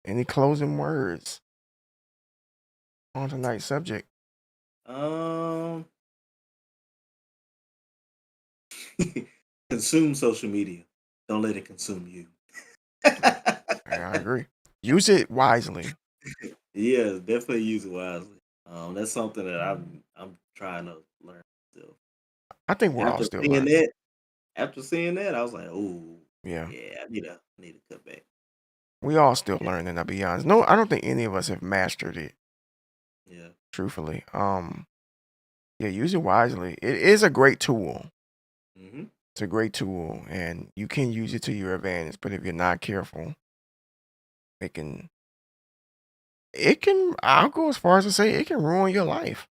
any closing words on tonight's subject? Um, consume social media. Don't let it consume you. I agree. Use it wisely. Yeah, definitely use it wisely. That's something that I'm trying to learn still. I think we're all After still seeing learning. that, I was like, oh Yeah, yeah, I need to cut back. we all still learning. I'll be honest. No, I don't think any of us have mastered it. Yeah. Truthfully, yeah, use it wisely. It is a great tool. Hmm. It's a great tool, and you can use it to your advantage. But if you're not careful, it can I'll go as far as to say it can ruin your life,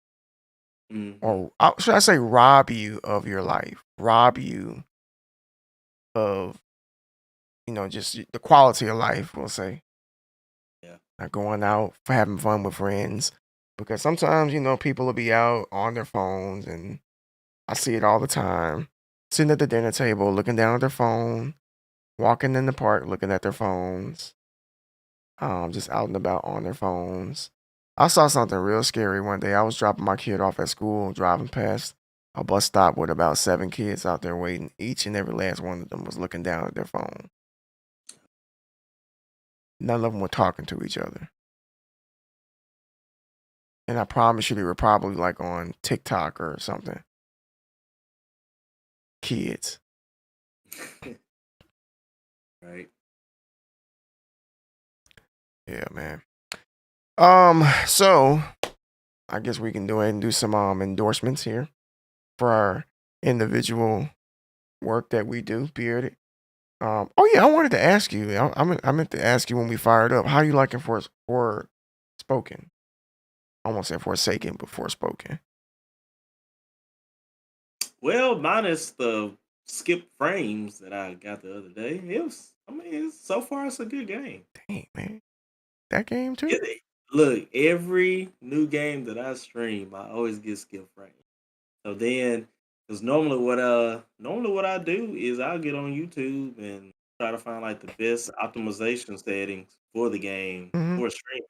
Hmm. or should I say rob you of your life, rob you of just the quality of life. We'll say Yeah. not going out for having fun with friends, because sometimes people will be out on their phones, and I see it all the time, sitting at the dinner table looking down at their phone, walking in the park looking at their phones, just out and about on their phones. I saw something real scary one day. I was dropping my kid off at school, driving past a bus stop with about 7 kids out there waiting. Each and every last one of them was looking down at their phone. None of them were talking to each other. And I promise you, they were probably like on TikTok or something. Kids. Right. Yeah, man. So I guess we can do ahead and do some endorsements here for our individual work that we do, Bearded. Oh yeah, I wanted to ask you. I meant to ask you when we fired up. How you liking for spoken? I almost said Forsaken, but Forspoken. Well, minus the skip frames that I got the other day, so far it's a good game. Dang man, that game too. Look, every new game that I stream, I always get skip frames. So then, because normally what I do is I'll get on YouTube and try to find like the best optimization settings for the game Hmm. for streaming.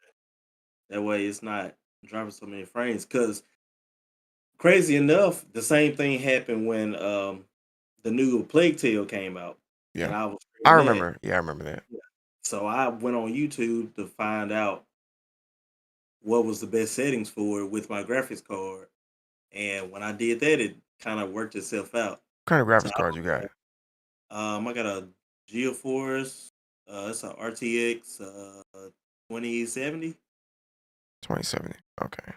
That way, it's not dropping so many frames. Because crazy enough, the same thing happened when the new Plague Tale came out, Yeah, and I was I streaming that. remember. Yeah, I remember that. Yeah. So I went on YouTube to find out what was the best settings for it with my graphics card. And when I did that, it kind of worked itself out. What kind of So graphics card you got? I got a GeForce. It's a RTX 2070. 2070. Okay.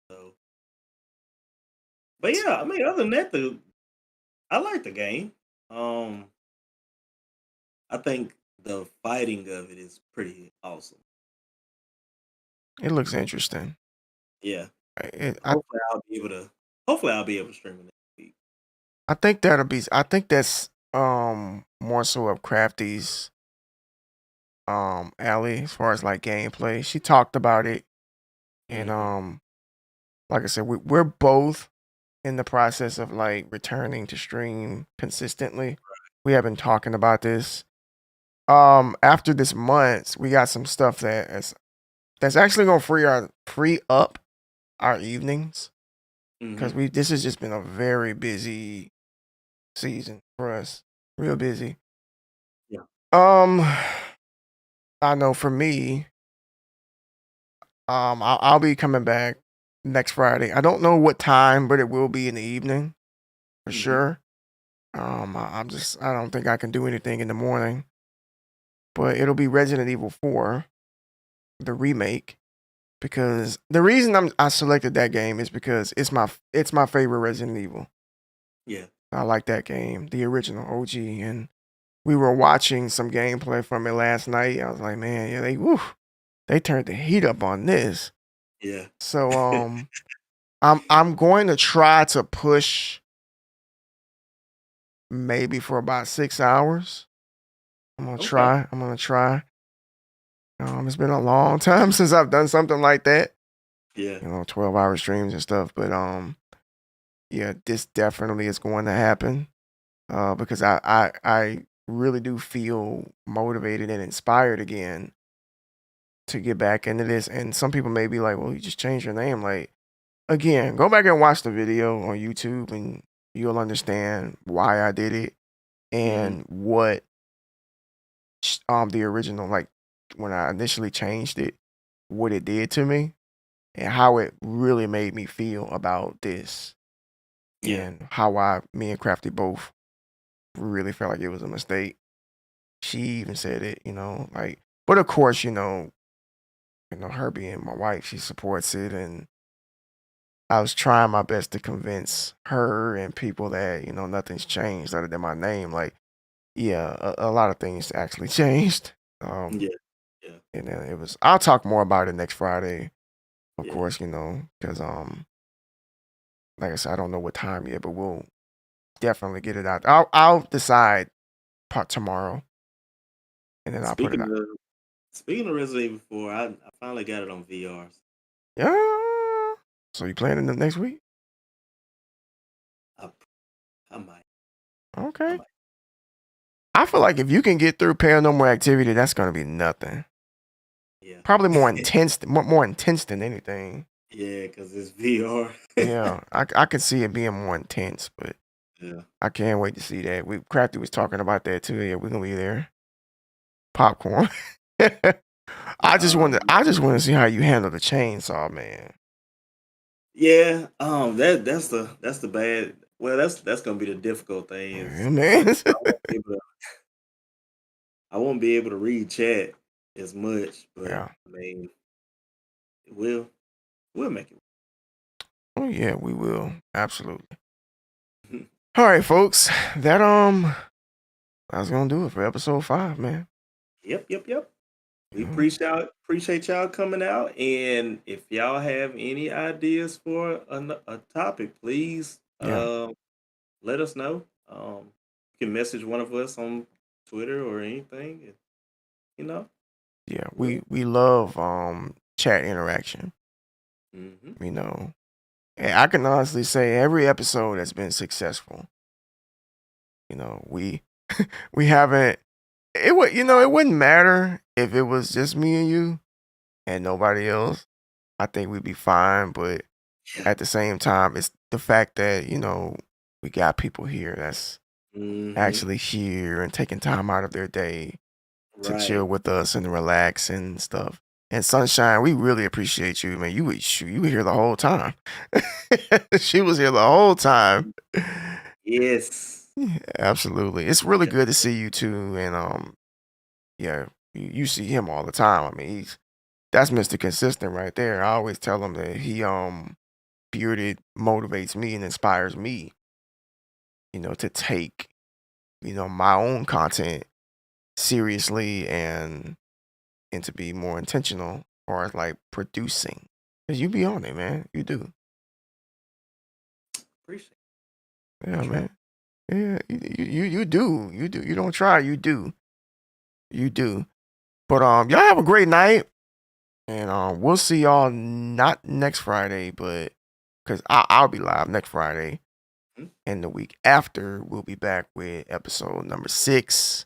So, but yeah, I mean, other than that, I like the game. Um, I think the fighting of it is pretty awesome. It looks interesting. Yeah. It, Hopefully I'll be able to stream it next week. I think that'll be. I think that's more so of Crafty's alley as far as like gameplay. She talked about it, and Hmm. like I said, we're both in the process of like returning to stream consistently. We have been talking about this. After this month, we got some stuff that's actually gonna free up our evenings, because Hmm. we this has just been a very busy. season for us. Real busy. Yeah. I know for me, I'll be coming back next Friday. I don't know what time, but it will be in the evening for Hmm. sure. I don't think I can do anything in the morning, but it'll be Resident Evil 4, the remake, because the reason I selected that game is because it's my favorite Resident Evil. Yeah. I like that game, the original OG, and we were watching some gameplay from it last night. I was like, man, yeah, they turned the heat up on this. Yeah. So I'm going to try to push maybe for about 6 hours. I'm gonna Okay. try. I'm gonna try. It's been a long time since I've done something like that. Yeah. 12-hour streams and stuff. But yeah, this definitely is going to happen. Because I really do feel motivated and inspired again to get back into this. And some people may be like, well, you just changed your name. Like, again, go back and watch the video on YouTube and you'll understand why I did it Hmm. and what the original, like when I initially changed it, what it did to me and how it really made me feel about this Yeah. and me and Crafty both really felt like it was a mistake. She even said it, like, but of course, her being my wife, she supports it, and I was trying my best to convince her and people that nothing's changed other than my name. Like, yeah, a lot of things actually changed. Um, Yeah. Yeah. and then it was. I'll talk more about it next Friday, of Yeah. course, because like I said, I don't know what time yet, but we'll definitely get it out. I'll decide part tomorrow, and then I'll put it Speaking out. of speaking of Resident Evil 4, I finally got it on VR. Yeah. So you planning the next week? I, I might. I Okay. might. I feel like if you can get through Paranormal Activity, that's gonna be nothing. Yeah. Probably more intense than anything. Yeah, because it's VR. Yeah, I could see it being more intense, but Yeah. I can't wait to see that. Crafty was talking about that too. Yeah, we're gonna be there. Popcorn. I just want to see how you handle the chainsaw, man. Yeah. That's the bad. Well, that's gonna be the difficult thing is Yeah, man. I won't be able to I won't be able to read chat as much, but Yeah. I mean, we'll make it. Oh yeah, we will. Absolutely. All right, folks. I was gonna do it for episode 5, man. Yep, yep, yep. We Yeah. appreciate y'all coming out, and if y'all have any ideas for a topic, please Yeah. let us know. You can message one of us on Twitter or anything. And, you know, Yeah. We we'll. we love chat interaction. Hmm. You know. And I can honestly say every episode has been successful. We we haven't it wouldn't matter if it was just me and you and nobody else. I think we'd be fine, but Yeah. at the same time, it's the fact that, we got people here that's Hmm. actually here and taking time out of their day to chill Right. with us and relax and stuff. And Sunshine, we really appreciate you, man. You were here the whole time. She was here the whole time. Yes. Yeah, absolutely. It's really Yeah. good to see you too. And yeah, you see him all the time. I mean, that's Mr. Consistent right there. I always tell him that he bearded motivates me and inspires me, to take, my own content seriously and to be more intentional or like producing. Cause you be on it, man. You do. Appreciate it. I Yeah, try. man. Yeah, you do. You do. You don't try, you do. You do. But y'all have a great night. And we'll see y'all not next Friday, but because I'll be live next Friday. Mhm. And the week after, we'll be back with episode number 6.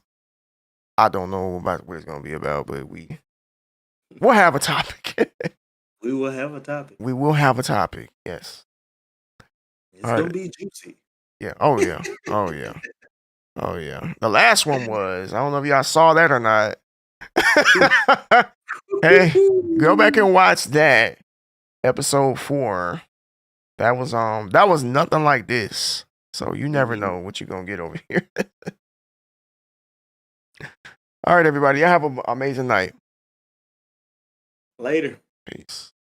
I don't know about what it's gonna be about, but we'll have a topic. We will have a topic. We will have a topic. Yes. It's All gonna right. be juicy. Yeah. Oh yeah. Oh yeah. Oh yeah. The last one was, I don't know if y'all saw that or not. Hey, go back and watch that. Episode 4. That was nothing like this. So you never Mhm. know what you're gonna get over here. All right, everybody. Y'all have an amazing night. Later. Peace.